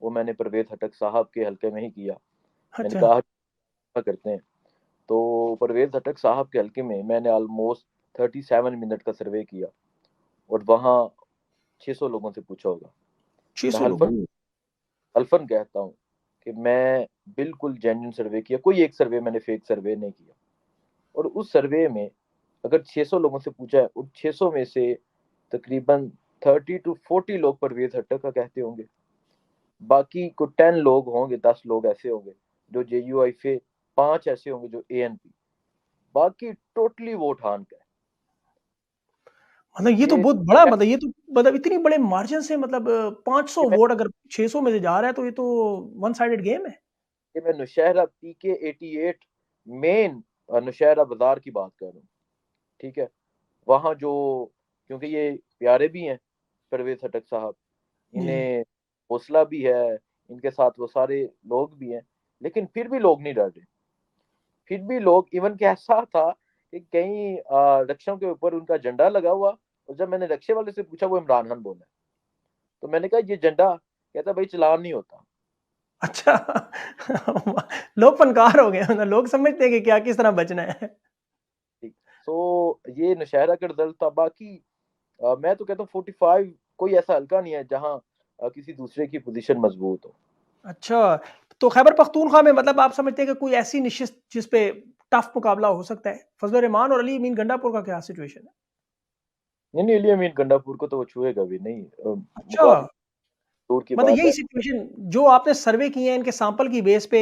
वो मैंने परवेज हटक साहब के हल्के में ही किया। मैंने अच्छा। कहा क्या करते हैं, तो परवेज हटक साहब के हल्के में मैंने ऑलमोस्ट 37 मिनट का सर्वे किया और वहाँ 600 लोगों से पूछा होगा। मैं 600 लोग। हल्फन हल्फन कहता हूँ कि मैं बिल्कुल जेन्युइन सर्वे किया, कोई एक सर्वे मैंने फेक सर्वे नहीं किया। और उस सर्वे में अगर 600 लोगों से पूछा है, उन 600 में से तकरीबन 30 to 40 लोग परवेज हट्टक का कहते होंगे, बाकी को 10 लोग होंगे, 10 लोग ऐसे होंगे जो JUI से, 5 ऐसे होंगे जो ANP, बाकी टोटली वोट हान का मतलब ये है। तो बहुत बड़ा मतलब ये तो मतलब इतनी बड़े मार्जिन से मतलब 500 ये मैं वोट अगर 600 में से जा रहा है तो ये तो वन साइडेड गेम है। ये मैं नौशहरा PK88 मेन नौशहरा बाजार की बात कर रहा हूँ। ठीक है, वहाँ जो, क्योंकि ये प्यारे भी हैं परवेज हटक साहब, जी। इन्हें हौसला भी है, इनके साथ वो सारे लोग भी हैं, लेकिन फिर भी लोग नहीं डर रहे। फिर भी लोग, इवन के ऐसा था कि कहीं रक्षों के ऊपर उनका झंडा लगा हुआ, और जब मैंने रक्षे वाले से पूछा वो इमरान खान बोला, तो मैंने कहा ये झंडा, कहता भाई चलान नहीं होता। अच्छा। लोग फनकार हो गए मतलब लोग समझते हैं कि क्या किस तरह बचना है। ठीक, सो ये नौशहरा का रिजल्ट था। बाकी मैं तो कहता हूँ 45 कोई ऐसा हल्का नहीं है जहाँ किसी दूसरे की पोजीशन मजबूत हो। अच्छा, तो खैबर पख्तूनख्वा में मतलब आप समझते हैं कि कोई ऐसी नशिस्त जिस पे टफ मुकाबला हो सकता है? फजल रहमान और अली मीन गंडापुर का क्या सिचुएशन है? नहीं, नहीं, अली अमीन गंडापुर को तो वो छुएगा भी नहीं, अच्छा। मुकाबला दूर की मतलब बात यही है। सिचुएशन जो आपने सर्वे किए हैं इनके सैंपल की बेस पे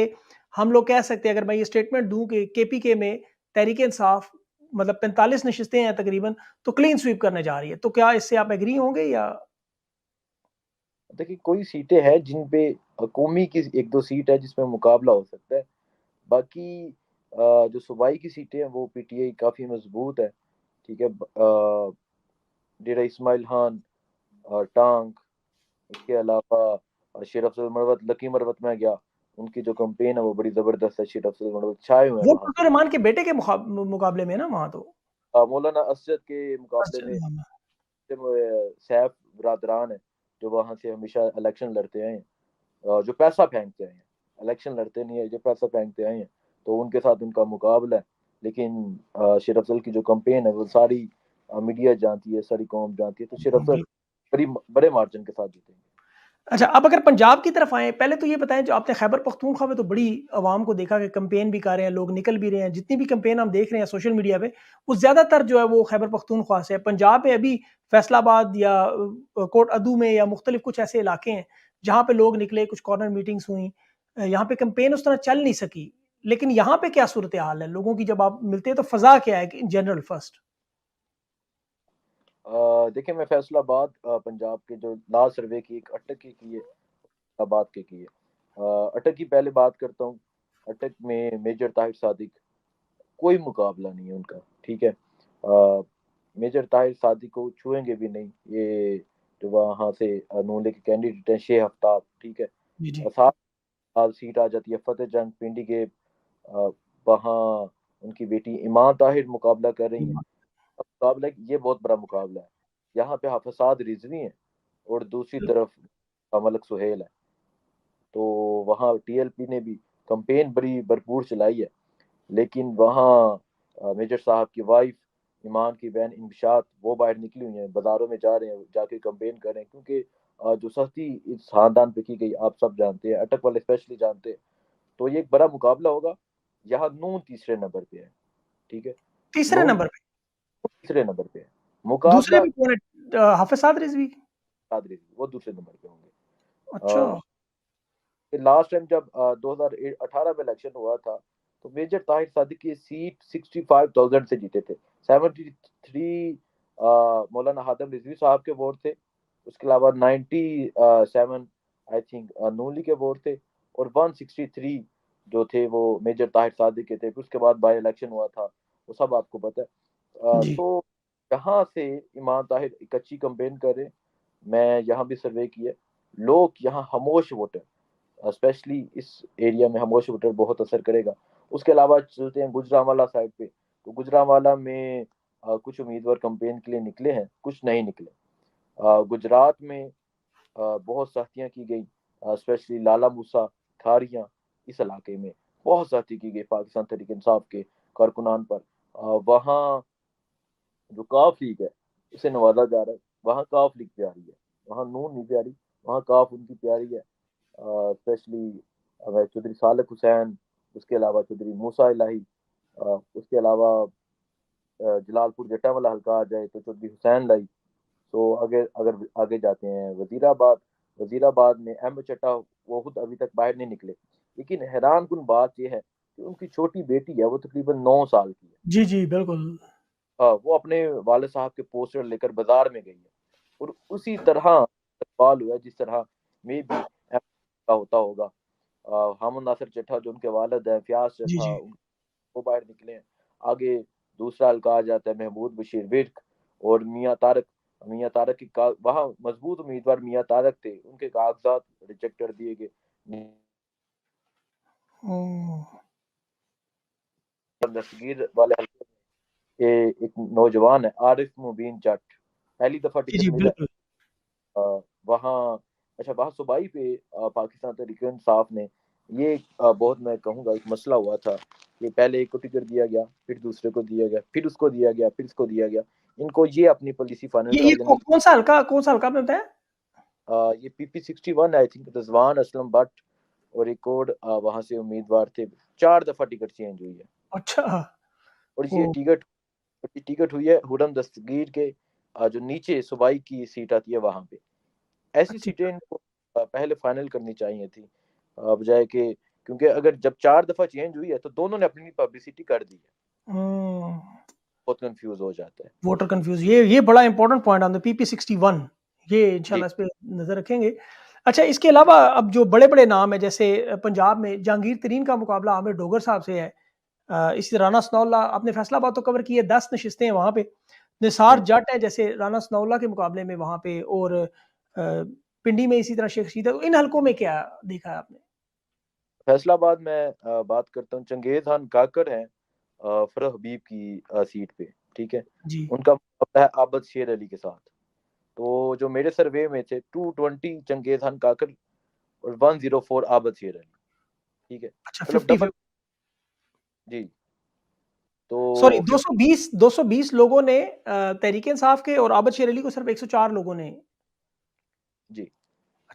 हम लोग कह सकते हैं अगर मैं ये स्टेटमेंट दूं कि केपीके में तहरीक इंसाफ मतलब 45 नशिस्तें हैं तकरीबन तो क्लीन स्वीप करने जा रही है तो क्या इससे आप एग्री होंगे या। देखिए, कोई सीटें हैं जिन पे कौमी की एक दो सीट है जिसमें मुकाबला हो सकता है। बाकी जो सूबाई की सीटें हैं वो पीटीआई काफी मजबूत है। ठीक है, डेरा इस्माइल खान और टांग, इसके अलावा शेर अफजल मरवत, लकी मरवत में गया, उनकी जो कंपेन है वो बड़ी जबरदस्त है, शेर अफजल मरवत छाए हुए हैं वो वहां पे। फजल रहमान के बेटे के मुकाबले में ना वहां तो। मौलाना असद के मुकाबले अच्छा, में हाँ। सैफ बरादरान है, जो वहां से हमेशा इलेक्शन लड़ते आए हैं, जो पैसा फेंकते आए हैं, इलेक्शन लड़ते नहीं है, जो पैसा फेंकते आए हैं, तो उनके साथ उनका मुकाबला है। लेकिन शेर अफजल की जो कंपेन है वो सारी मीडिया जानती है, सारी कौम जानती है, तो शेर अफजल बिल्कुल। बड़ी बड़े मार्जिन के साथ जीतेंगे। अच्छा, अब अगर पंजाब की तरफ आएँ, पहले तो ये बताएँ जो आपने खैबर पख्तूनख्वा में तो बड़ी आवाम को देखा कि कैंपेन भी कर रहे हैं, लोग निकल भी रहे हैं, जितनी भी कैंपेन हम देख रहे हैं सोशल मीडिया पे, वो ज़्यादातर जो है वो खैबर पख्तूनख्वा से है। पंजाब में अभी फैसलाबाद या कोट अदू में या मुख्तलिफ कुछ ऐसे इलाके हैं, जहाँ पे लोग निकले, कुछ कॉर्नर मीटिंग्स हुई, यहाँ पे कैंपेन उस तरह चल नहीं सकी। लेकिन यहाँ पे क्या सूरत हाल है लोगों की, जब आप मिलते हैं तो फजा क्या है इन जनरल फर्स्ट? देखिए, मैं फैसलाबाद पंजाब के जो लास्ट सर्वे की एक अटक की है, फैसलाबाद की है। अटक की पहले बात करता हूँ। अटक में मेजर ताहिर सादिक, कोई मुकाबला नहीं है उनका, ठीक है। मेजर ताहिर सादिक को छुएंगे भी नहीं ये जो वहाँ से नूले के कैंडिडेट हैं, शेख आफ्ताब, ठीक है। जी, जी। और साथ साथ सीट आ जाती है फतेह जंग पिंडी के, वहाँ उनकी बेटी ईमान ताहिर मुकाबला कर रही हैं। अब मुकाबला ये बहुत बड़ा मुकाबला है। यहाँ पे हफसाद रिजवी है और दूसरी तरफ मलक सुहेल है। तो वहाँ टीएलपी ने भी कंपेन बड़ी भरपूर चलाई है, लेकिन वहाँ मेजर साहब की वाइफ, ईमान की बहन इनशात, वो बाहर निकली हुई हैं, बाजारों में जा रहे हैं, जाके कंपेन कर रहे हैं, क्योंकि जो सख्ती इस खानदान पे की गई आप सब जानते हैं, अटक वाले स्पेशली जानते हैं। तो ये एक बड़ा मुकाबला होगा। यहाँ नून तीसरे नंबर पे है, ठीक है। तीसरे नून नंबर पे? तीसरे नंबर पे है। दूसरे मुकाबला पे कौन है? हाफिज साद रिजवी? कादरी, वो दूसरे नंबर पे अच्छा। होंगे। लास्ट टाइम जब 2018 में इलेक्शन हुआ था, तो मेजर ताहिर सादिक की सीट 65,000 से जीते थे। 73 मौलाना हातम रिजवी साहब के वोट थे। उसके अलावा 97 आई थिंक नूली के वोट थे। और 163 जो थे वो मेजर ताहिर सादिक के थे। फिर उसके बाद बाई इलेक्शन हुआ था, वो सब आपको पता है। जी, तो यहाँ से ईमान ताहिर एक अच्छी कंपेन करे। मैं यहाँ भी सर्वे किया, लोग यहाँ खामोश वोटर, स्पेशली इस एरिया में खामोश वोटर बहुत असर करेगा। उसके अलावा चलते हैं गुजरांवाला साइड पे। तो गुजरांवाला में कुछ उम्मीदवार कंपेन के लिए निकले हैं, कुछ नहीं निकले। गुजरात में बहुत सख्तियां की गई, स्पेशली लाला मूसा, खारियां, इस इलाके में बहुत सख्ती की गई पाकिस्तान तहरीक इंसाफ के कारकुनान पर। वहाँ जो काफ लीग है उसे नवाजा जा रहा है, वहाँ काफ लीग प्यारी है, वहाँ नून नहीं प्यारी, वहाँ काफ उनकी प्यारी है। स्पेशली चौधरी सालक हुसैन, उसके अलावा चौधरी मूसा इलाही, उसके अलावा जलालपुर जटा वाला हल्का आ जाए तो चौधरी हुसैन लाई। तो अगर अगर आगे जाते हैं वजीराबाद, वजीराबाद में अहमद चट्टा, वो खुद अभी तक बाहर नहीं निकले। लेकिन हैरान कुन बात यह है कि उनकी छोटी बेटी है, वो तकरीबन 9 साल की है। जी, जी, बिल्कुल। हाँ, वो अपने वाले साहब के पोस्टर लेकर बाजार में गई है। और उसी तरह इकबाल हुआ जिस तरह में भी का होता होगा। हामिद नासिर चट्टा जो उनके वालिद हैं, फयाज जी, चट्टा, जी। वो बाहर निकले हैं। आगे दूसरा हल्का आ जाता है महमूद बशीर विर्क और मियाँ तारक। मियाँ तारक की वहाँ मजबूत उम्मीदवार मियाँ तारक थे, उनके कागजात रिजेक्ट कर दिए गए। ओह! दस्तगीर वाले हल्के के एक नौजवान है आरिफ मुबीन जट, पहली दफा जी, टिकट जी, मिला बिल्कुल। वहाँ। अच्छा, वहाँ सूबाई पे पाकिस्तान तहरीक इंसाफ ने ये बहुत, मैं कहूँगा, एक मसला हुआ था कि पहले एक को टिकट दिया गया, फिर दूसरे को दिया गया, फिर उसको दिया गया, फिर इसको दिया गया। इनको ये अपनी पॉलिसी फाइनल ये कर ये लेनी कौन सा हल्का आपने बताया? ये PP 61 I think Rizwan Aslam Bhatt और एक और वहाँ से उम्मीदवार थे। 4 दफा टिकट चेंज हुई है। अच्छा। और ये ओह! टिकट हुई है हुरम दस्तगीर के जो नीचे सूबाई की सीट आती है वहाँ पे। ऐसी अच्छा। सीटें इनको पहले फाइनल करनी चाहिए थी, बजाय के, क्योंकि अगर जब 4 दफा चेंज हुई है तो दोनों ने अपनी पब्लिसिटी कर दी है। हुँ। बहुत कंफ्यूज हो जाता है। वोटर कन्फ्यूज़, ये बड़ा important point on the PP 61, ये जी। इंशाल्लाह इस पे नज़र रखेंगे। अच्छा, इसके अलावा अब जो बड़े-बड़े नाम हैं, जैसे पंजाब में जहांगीर तरीन का मुकाबला आमिर डोगर साहब से है। इसी राना सनाउल्लाह, आपने फैसलाबाद तो कवर की है, 10 नशिस्तें हैं वहाँ पे। निसार हम्म। जट है जैसे राना सनाउल्लाह के मुकाबले में वहाँ पे, और पिंडी में इसी तरह शेख रशीद है। तो इन हलकों में क्या देखा है आपने? फैसलाबाद में बात करता हूँ, चंगेज खान काकर हैं फरह हबीब की सीट पे, ठीक है। जी। उनका मुकाबला है आबद शेर अली के साथ। तो जो मेरे सर्वे में थे 220 चंगेज खान काकर और 104 आबद शेर अली, ठीक है। अच्छा, मतलब डबल। 50-50। जी। सॉरी, तो 220 लोगों ने तहरीक इंसाफ के, और आबद शेर अली को सिर्फ 104 लोगों ने। जी,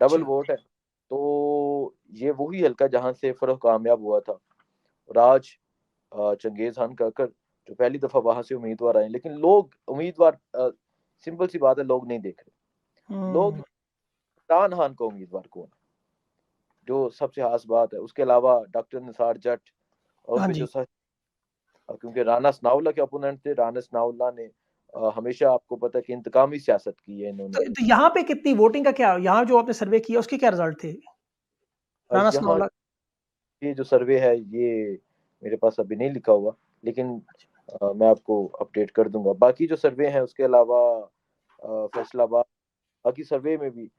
डबल अच्छा। वोट है। तो ये वही हल्का जहां से फर्क कामयाब हुआ था। राज चंगेज खान काकर जो पहली दफा वहां से उम्मीदवार आए, लेकिन लोग उम्मीदवार, सिंपल सी बात है, लोग नहीं देख रहे। लोग हुँ। इमरान खान का उम्मीदवार कौन है, जो सबसे खास बात है। उसके अलावा डॉक्टर निसार जट और हाँ उनके जो जी। सच, क्योंकि राना सनाउल्लाह के ओपोनेंट थे। राना सनाउल्लाह ने हमेशा आपको पता है कि इंतकामी सियासत की है इन्होंने। तो यहाँ पे कितनी वोटिंग का क्या, यहाँ जो आपने सर्वे किया उसके क्या रिजल्ट थे? राना यहाँ सनाउल्लाह। ये जो सर्वे है ये मेरे पास अभी नहीं लिखा हुआ, लेकिन मैं आपको अपडेट कर दूंगा। बाकी जो सर्वे हैं उसके अलावा फैसलाबाद, बाकी सर्वे में भी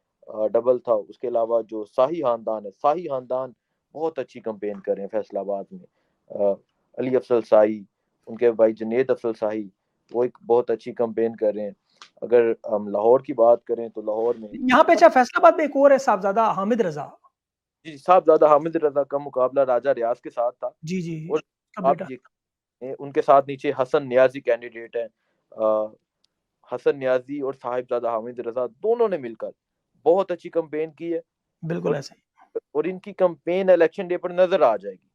डबल था। उसके अलावा जो शाही खानदान है, शाही खानदान बहुत अच्छी कंपेन कर रहे हैं फैसलाबाद में। अ, अली अफसल शाही, उनके भाई जुनेद अफसल शाही, वो एक बहुत अच्छी कंपेन कर रहे हैं। अगर हम लाहौर की बात करें तो लाहौर में यहाँ पे अच्छा फैसलाबाद में एक और है, साहबजादा हामिद रजा। जी साहबजादा हामिद रजा का मुकाबला राजा रियाज के साथ था। जी जी, और का आप बेटा। ये उनके साथ नीचे हसन न्याजी कैंडिडेट हैं। हसन न्याजी और साहिबजादा हामिद रजा दोनों ने मिलकर बहुत अच्छी कंपेन की है। बिल्कुल और ऐसे ही। इनकी कंपेन इलेक्शन डे पर नजर आ जाएगी।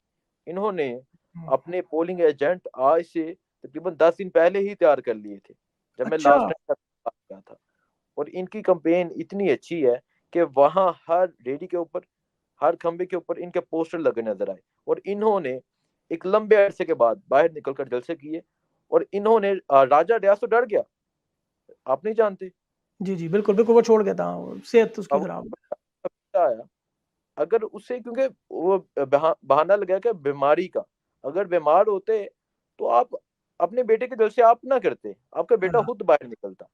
इन्होंने हम्म। अपने पोलिंग एजेंट आज से तकरीबन 10 दिन पहले ही तैयार कर लिए थे, जब मैं अच्छा। लास्ट टाइम बात किया था। और इनकी कंपेन इतनी अच्छी है कि वहां हर रेडी के ऊपर, हर खंबे के ऊपर इनके पोस्टर लगे नजर आए। और इन्होंने एक लंबे अरसे के बाद बाहर निकलकर जलसे किए। और इन्होंने राजा रियाज तो डर गया, आप नहीं जानते। जी जी, बिल्कुल बिल्कुल, वो छोड़ गया था, सेहत उसकी अब खराब। आया, अगर उससे, क्योंकि वो बहाना लगा कि बीमारी का, अगर बीमार होते तो आप अपने बेटे के जलसे आप ना करते, आपका बेटा हाँ खुद बाहर निकलता।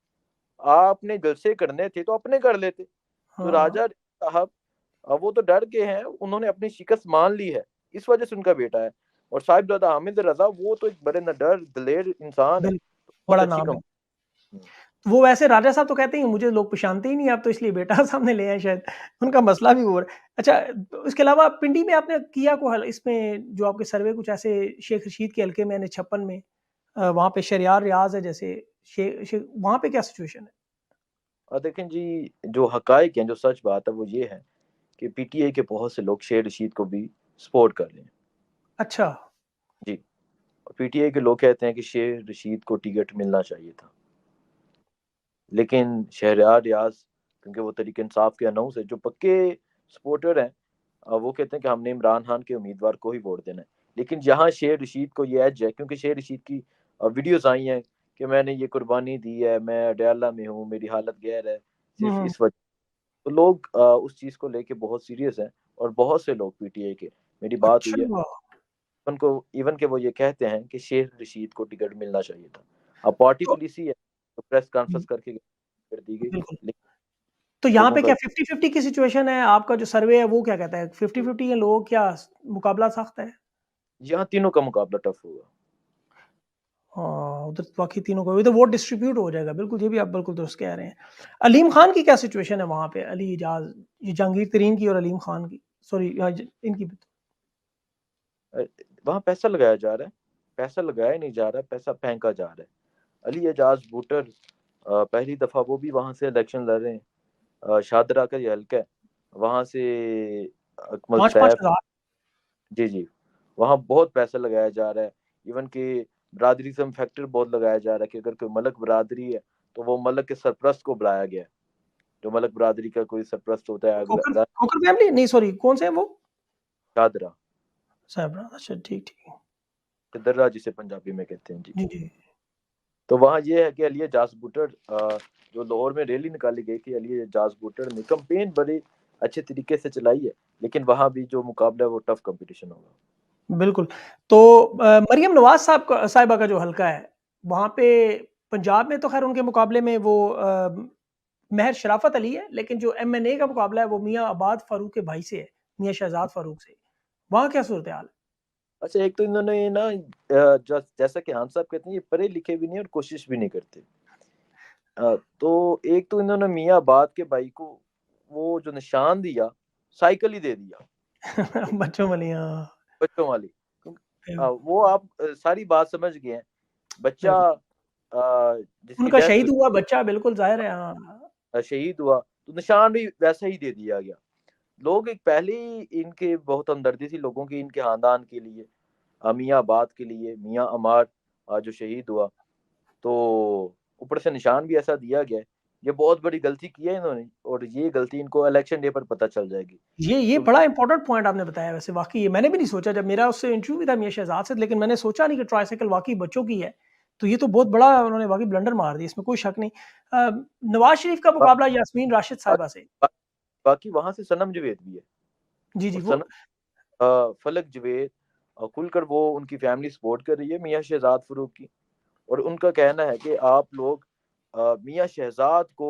आपने जलसे करने थे तो अपने कर लेते। तो हाँ। राजा साहब, अब वो तो डर गए हैं, उन्होंने अपनी शिकस्त मान ली है, इस वजह से उनका बेटा है। और साहिबजादा हामिद रजा वो तो एक बड़े नडर दिलेर इंसान है, बिल्कुल, बहुत बड़ा अच्छी नाम है। कंपनी। वो वैसे राजा साहब तो कहते हैं मुझे लोग पहचानते ही नहीं, आप तो इसलिए बेटा सामने ले आए शायद, उनका मसला भी वो है। अच्छा, इसके अलावा पिंडी में आपने किया को हल, इसमें जो आपके सर्वे कुछ ऐसे शेख रशीद के हल्के में यानी 56 में, वहाँ पे शरियार रियाज है जैसे, वहाँ पे क्या सिचुएशन है? और देखें जी, जो हकाइक हैं, जो सच बात है वो ये है कि पीटीआई के बहुत से लोग शेर रशीद को भी सपोर्ट कर रहे हैं। अच्छा। जी, पीटीआई के लोग कहते हैं कि शेर रशीद को टिकट मिलना चाहिए था, लेकिन शहरयार रियाज, क्योंकि वो तरीके इंसाफ के अनाउंस है, जो पक्के सपोर्टर हैं, वो कहते हैं कि हमने इमरान खान के उम्मीदवार को ही वोट देना है। लेकिन यहाँ शेर रशीद को ये एज है, क्योंकि शेर रशीद की वीडियोस आई हैं कि मैंने ये कुर्बानी दी है, मैं अडयाला में हूँ, मेरी हालत गैर है, हुँ, सिर्फ हुँ। इस वजह। तो लोग उस चीज़ को लेके बहुत सीरियस हैं। और बहुत से लोग पीटीआई के, मेरी बात हुई है अच्छा। उनको, इवन के वो ये कहते हैं कि शेर रशीद को टिकट मिलना चाहिए था। अब पार्टी तो पॉलिसी है तो प्रेस हुँ, कॉन्फ्रेंस करके कर दी गई, बिल्कुल। लेकिन तो यहाँ लोगों पे का, क्या 50-50 की सिचुएशन है? आपका जो सर्वे है वो क्या कहता है? 50-50 है, लोग क्या मुकाबला सख्त है? यहाँ तीनों का मुकाबला टफ होगा। हाँ, उधर तो बाकी तीनों को इधर वोट डिस्ट्रीब्यूट हो जाएगा, बिल्कुल, ये भी आप बिल्कुल दुरुस्त कह रहे हैं। अलीम खान की क्या सिचुएशन है वहाँ पे? अली इजाज़, ये जहांगीर तरीन की और अलीम खान की, सॉरी इनकी भी। अ, वहाँ पैसा लगाया जा रहा है, पैसा लगाया नहीं जा रहा है, पैसा फेंका जा रहा है। अली एजाज भुट्टर पहली दफा वो भी वहां से इलेक्शन लड़ रहे हैं। शादरा का ये हल्का है, वहां से अकमल 5-5 सैफ। हज़ार। जी जी, वहाँ बहुत पैसा लगाया जा रहा है। इवन कि बरादरीज़म फैक्टर बहुत लगाया जा रहा है कि अगर कोई मलक बरादरी है तो वो मलक के सरप्रस्त को बुलाया गया है। जो मलक बरादरी का कोई सरप्रस्त होता है खोखर खोखर फैमिली नहीं, सॉरी कौन से हैं वो? शादरा, साहब, अच्छा ठीक, ठीक। दर्रा जिसे पंजाबी में कहते हैं जी। जी, जी। तो वहाँ ये है कि अली एजाज भुट्टर, जो लाहौर में रैली निकाली गई थी, अली एजाज भुट्टर ने कंपेन बड़े अच्छे तरीके से चलाई है। लेकिन वहाँ भी जो मुकाबला है वो टफ कंपटीशन होगा। बिल्कुल। तो मरियम नवाज़ साहिबा का जो हल्का है, वहाँ पे पंजाब में तो ख़ैर उनके मुकाबले में वो महर शराफ़त अली है, लेकिन जो एमएनए का मुकाबला है वो मियाँ आबाद फ़ारूक के भाई से है, मियाँ शहज़ाद फ़ारूक से। वहाँ क्या सूरत-ए-हाल है? अच्छा, एक तो इन्होंने ना जैसा कि खान साहब कहते हैं, ये पढ़े लिखे भी नहीं और कोशिश भी नहीं करते। तो एक तो इन्होंने मियाँ आबाद के भाई को वो जो निशान दिया, साइकिल ही दे दिया, बच्चों वाली, हाँ। बच्चों वाली। बिल्कुल, वो आप सारी बात समझ गए हैं। बच्चा बिल्कुल। जिसकी उनका डेथ शहीद हुई, हुआ बच्चा, बिल्कुल ज़ाहिर है, हाँ। शहीद हुआ, तो निशान भी वैसा ही दे दिया गया। लोग एक पहले ही इनके बहुत हमदर्दी थी लोगों की, इनके खानदान के लिए, मियाँ आबाद के लिए, मियाँ अमार जो शहीद हुआ। तो ऊपर से निशान भी ऐसा दिया गया है ये बहुत बड़ी गलती की है इन्होंने, और ये गलती इनको इलेक्शन डे पर पता चल जाएगी। ये क्योंकि बड़ा इंपॉर्टेंट पॉइंट आपने बताया वैसे, वाक़ई मैंने भी नहीं सोचा, जब मेरा उससे इंटरव्यू भी था मियां शहजाद से, लेकिन मैंने सोचा नहीं कि ट्राइसाइकिल वाक़ई बच्चों की है। तो ये तो बहुत बड़ा उन्होंने वाक़ई ब्लंडर मार दिया, इसमें कोई शक नहीं। नवाज़ शरीफ का बा, मुकाबला यास्मीन राशिद बा, साहिबा से। बा, बाकी वहां से सनम जवेद भी है, जी, जी, और वो सनम फलक जवेद खुलकर वो उनकी फैमिली सपोर्ट कर रही है मियां शहजाद फरूक की, और उनका कहना है कि आप लोग मियां शहजाद को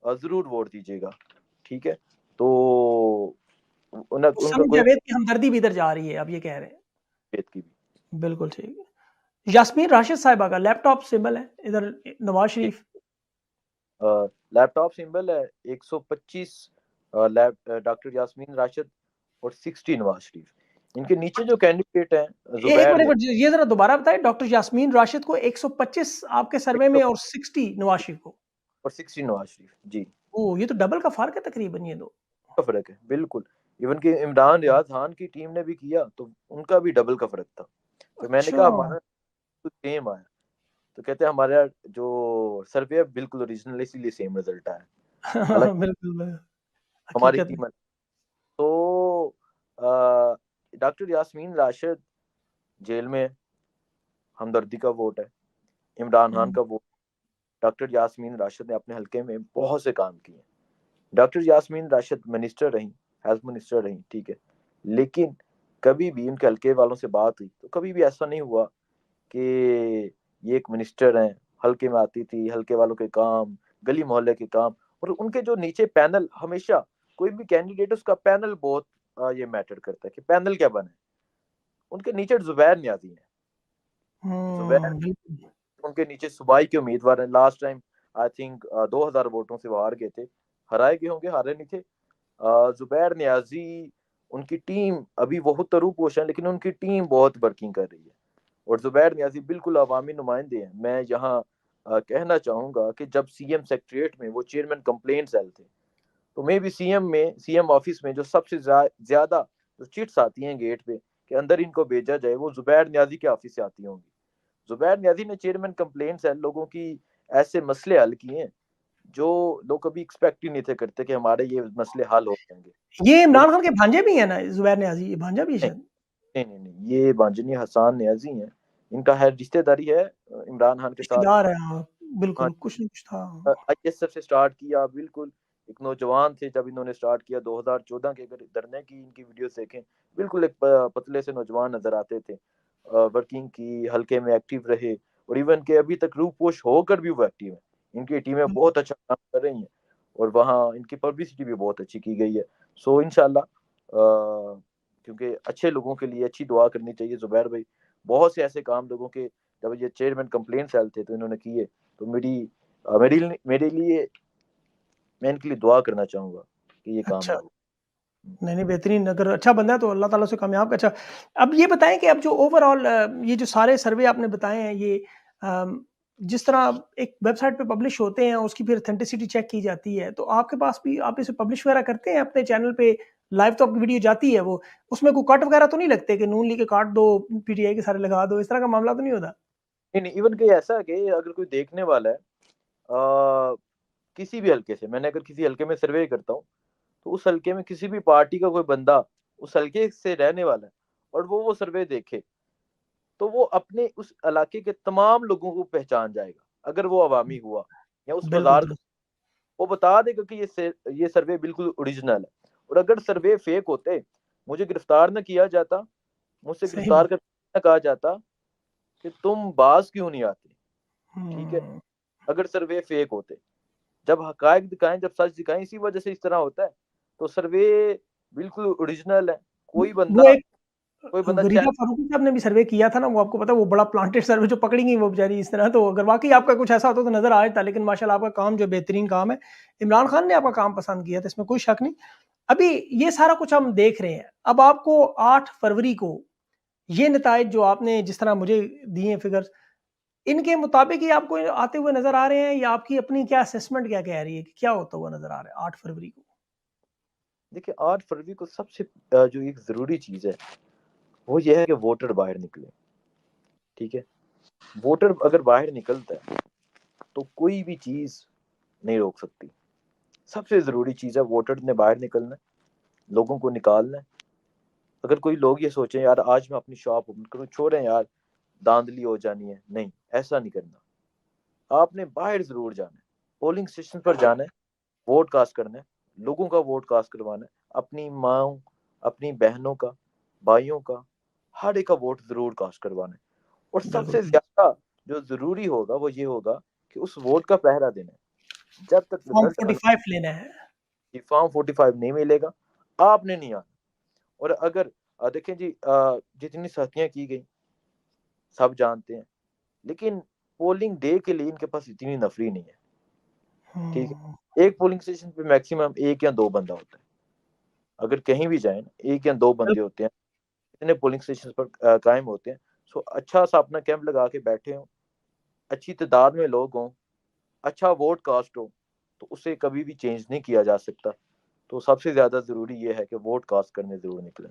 जरूर वोट दीजिएगा, ठीक है। तो तो उनका सनम कोई जावेद की हमदर्दी भी इधर जा रही है, आप ये कह रहे हैं। बात की भी बिल्कुल ठीक है। यास्मीन राशिद साहिबा का लैपटॉप सिंबल है, इधर नवाज़ शरीफ। लैपटॉप सिंबल है 125 डॉक्टर यास्मीन राशिद और 60 नवाज शरीफ। इनके नीचे जो कैंडिडेट हैं एक जुबैर ने मिनट ये ज़रा दोबारा बताएँ, डॉक्टर यास्मीन राशिद को 125 आपके सर्वे में 100 और 60 नवाज़ शरीफ को। और 60 नवाज शरीफ जी ओह! ये तो डबल का फ़र्क है तकरीबन ये 2। का फर्क है बिल्कुल। इवन कि इमरान रियाज खान की टीम ने भी किया तो उनका भी डबल का फर्क था। तो मैंने अच्छा। कहा हमारा तो सेम आया, तो कहते हैं हमारा जो सर्वे है बिल्कुल ओरिजिनल, इसीलिए सेम रिजल्ट आया। हालांकि बिल्कुल, हमारी हकीकत में। टीम है। तो डॉक्टर यास्मीन राशिद जेल में है, हमदर्दी का वोट है। इमरान खान हुँ, का वोट। डॉक्टर यास्मीन राशिद ने अपने हलके में बहुत से काम किए। डॉक्टर यास्मीन राशिद मिनिस्टर रही, हेल्थ मिनिस्टर रही, ठीक है। लेकिन कभी भी उनके हलके वालों से बात हुई तो कभी भी ऐसा नहीं हुआ कि ये एक मिनिस्टर हैं, हलके में आती थी, हलके वालों के काम, गली मोहल्ले के काम। और उनके जो नीचे पैनल, हमेशा कोई भी कैंडिडेट उसका पैनल बहुत ये मैटर करता है कि पैनल क्या बने। उनके नीचे जुबैर न्याजी है। जुबैर बिल्कुल। उनके नीचे सूबाई के उम्मीदवार हैं। लास्ट टाइम आई थिंक 2000 वोटों से वो हार गए थे, हराए गए होंगे, हारे नहीं थे। जुबैर न्याजी, उनकी टीम अभी बहुत तरूपोश है, लेकिन उनकी टीम बहुत वर्किंग कर रही है। और जुबैर न्याजी बिल्कुल अवामी नुमाइंदे हैं। मैं यहाँ कहना चाहूंगा कि जब सीएम सेक्रेटरिएट में वो चेयरमैन कंप्लेंट सेल थे, तो मे भी सीएम ऑफिस में जो सबसे ज्यादा जो चिट्स आती हैं गेट पे कि अंदर इनको भेजा जाए, वो जुबैर न्याजी के ऑफिस से आती होंगी। जुबैर न्याजी ने चेयरमैन कंप्लेंट सेल लोगों की ऐसे मसले हल किए हैं जो लोग कभी एक्सपेक्ट ही नहीं थे करते कि हमारे ये मसले हल हो जाएंगे। ये और इमरान खान के भांजे भी हैं ना, ज़ुबैर नियाज़ी, ये भांजा भी है नहीं शायद? नहीं नहीं, नहीं, ये बांजनी हसन न्याजी हैं। इनका है रिश्तेदारी है इमरान खान के साथ। रिश्तेदार है, हाँ, हाँ, बिल्कुल, कुछ ना कुछ था। आईएसएफ से स्टार्ट किया बिल्कुल। एक नौजवान थे जब इन्होंने स्टार्ट किया 2014 के, अगर धरने की इनकी वीडियो देखें, बिल्कुल एक पतले से नौजवान नजर आते थे। वर्किंग की, हल्के में एक्टिव रहे, और इवन के अभी तक रूपोश होकर भी वो एक्टिव है। इनकी टीमें बहुत अच्छा काम कर रही हैं, और वहाँ इनकी पब्लिसिटी भी बहुत अच्छी की गई है। सो इंशाल्लाह क्योंकि अच्छे लोगों के लिए अच्छी दुआ करनी चाहिए। जुबैर भाई बहुत से ऐसे काम लोगों के, जब ये चेयरमैन कंप्लेंट सेल थे तो इन्होंने किए। तो मेरे लिए, मैं इनके लिए दुआ करना चाहूंगा कि ये अच्छा, कामयाब हो। नहीं, नहीं, बेहतरीन, अगर अच्छा बंदा है तो अल्लाह ताला से कामयाब। अच्छा, अब ये बताएँ कि अब जो ओवरऑल ये जो सारे सर्वे आपने बताए हैं, ये अम, जिस तरह एक वेबसाइट पे पब्लिश होते हैं, उसकी फिर ऑथेंटिसिटी चेक की जाती है, तो आपके पास भी आप इसे पब्लिश वगैरह करते हैं अपने चैनल पे? लाइव तो आपकी वीडियो जाती है वो, उसमें कोई कट वगैरह तो नहीं लगते कि नून ली के काट दो, पीटीआई के सारे लगा दो, इस तरह का मामला तो नहीं होता? नहीं नहीं, इवन कि ऐसा है कि अगर कोई देखने वाला है किसी भी हल्के से, मैंने अगर किसी हल्के में सर्वे करता हूँ, तो उस हल्के में किसी भी पार्टी का कोई बंदा उस हल्के से रहने वाला है, और वो सर्वे देखे, तो वो अपने उस इलाके के तमाम लोगों को पहचान जाएगा। अगर वो अवामी हुआ या उस बिल्कुल, बाजार का, बिल्कुल। वो बता देगा कि ये सर्वे बिल्कुल ओरिजिनल है। और अगर सर्वे फेक होते, मुझे गिरफ्तार न किया जाता, मुझसे सही गिरफ्तार बात। कर न कहा जाता कि तुम बाज क्यों नहीं आते, ठीक है। हुँ। अगर सर्वे फेक होते, जब हकायक दिखाएं, जब सच दिखाएं, इसी वजह से इस तरह होता है। तो सर्वे बिल्कुल ओरिजिनल है। वो एक कोई बंदा रीता चैलेंज। फारूकी साहब ने भी सर्वे किया था ना, वो आपको पता है, वो बड़ा प्लांटेड सर्वे जो पकड़ी गई वो बेचारी इस तरह, तो अगर वाक़ई आपका कुछ ऐसा होता तो नज़र आ जाता, लेकिन माशाल्लाह आपका काम जो बेहतरीन काम है। इमरान खान ने आपका काम पसंद किया था, इसमें कोई शक नहीं। अभी ये सारा कुछ हम देख रहे हैं, अब आपको 8 फरवरी को ये नताइज जो आपने जिस तरह मुझे दिए फिगर्स, इनके मुताबिक ही आपको आते हुए नज़र आ रहे हैं, या आपकी अपनी क्या असेसमेंट क्या कह रही है कि क्या होता हुआ नज़र आ रहा है 8 फरवरी को? देखिए 8 फरवरी को सबसे जो एक जरूरी चीज है वो ये है कि वोटर बाहर निकले, ठीक है। वोटर अगर बाहर निकलता है तो कोई भी चीज नहीं रोक सकती। सबसे ज़रूरी चीज़ है वोटर ने बाहर निकलना है, लोगों को निकालना है। अगर कोई लोग ये सोचें यार आज मैं अपनी शॉप ओपन करूँ, छोड़ें यार धांधली हो जानी है, नहीं ऐसा नहीं करना। आपने बाहर ज़रूर जाना है, पोलिंग स्टेशन पर जाना है, वोट कास्ट करना है, लोगों का वोट कास्ट करवाना है, अपनी माँ, अपनी बहनों का, भाइयों का, हर एक का वोट ज़रूर कास्ट करवाना है। और बिल्कुल। सबसे ज़्यादा जो ज़रूरी होगा वो ये होगा कि उस वोट का पहरा देना है। जब तक फॉर्म रिजल्ट 45 लेना है। फॉर्म 45 नहीं मिलेगा, आपने नहीं आना। और अगर देखें जी जितनी सख्तियाँ की गई, सब जानते हैं, लेकिन पोलिंग डे के लिए इनके पास इतनी नफरी नहीं है, ठीक हुँ, है? एक पोलिंग स्टेशन पे मैक्सिमम 1 या 2 बंदा होता है। अगर कहीं भी जाएँ ना, 1 या 2 बिल बंदे होते हैं, इतने पोलिंग स्टेशन पर कायम होते हैं। सो अच्छा-सा अपना कैंप लगा के बैठे हों, अच्छी तादाद में लोग हों, अच्छा वोट कास्ट हो, तो उसे कभी भी चेंज नहीं किया जा सकता। तो सबसे ज़्यादा ज़रूरी ये है कि वोट कास्ट करने ज़रूर निकलें।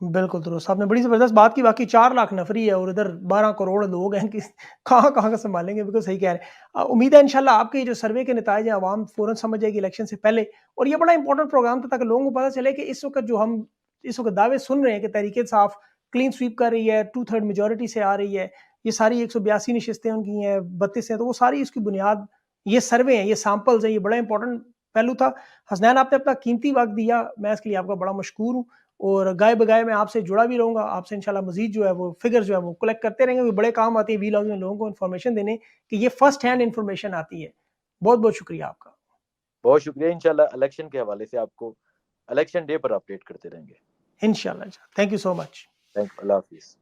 बिल्कुल दुरुस्त, आपने बड़ी ज़बरदस्त बात की, वाक़ई 4 लाख नफ़री है और इधर 12 करोड़ लोग हैं कि कहाँ-कहाँ का सँभालेंगे, बिल्कुल सही कह रहे हैं। उम्मीद है इंशाल्लाह आपके ये जो सर्वे के नताइज हैं, अवाम फ़ौरन समझ जाएगी इलेक्शन से पहले और ये बड़ा इम्पोर्टेंट प्रोग्राम था ताकि लोगों को पता चले कि इस वक़्त जो हम इस वक़्त दावे सुन रहे हैं कि तहरीक-ए-इंसाफ क्लीन स्वीप कर रही है, 2/3 मेजॉरिटी से आ रही है, ये सारी 182 नशिस्तें उनकी हैं, 32 हैं, तो वो सारी इसकी बुनियाद ये सर्वे हैं, ये सैंपल्स हैं, ये बड़ा इम्पोर्टेंट पहलू था। हसनैन आपने अपना कीमती वक़्त दिया, मैं इसके लिए आपका बड़ा मशकूर हूँ। और गाए-बगाए मैं आपसे जुड़ा भी रहूँगा, आपसे इंशाल्लाह मज़ीद जो है वो फ़िगर जो है वो कलेक्ट करते रहेंगे, वो बड़े काम आती है वीलॉग में लोगों को इन्फॉर्मेशन देने कि ये फर्स्ट हैंड इन्फॉर्मेशन आती है। बहुत-बहुत शुक्रिया आपका। बहुत शुक्रिया, इंशाल्लाह इलेक्शन के हवाले से आपको इलेक्शन डे पर अपडेट करते रहेंगे। इंशाल्लाह, thank you so much. Thank you, Allah हाफ़िज़।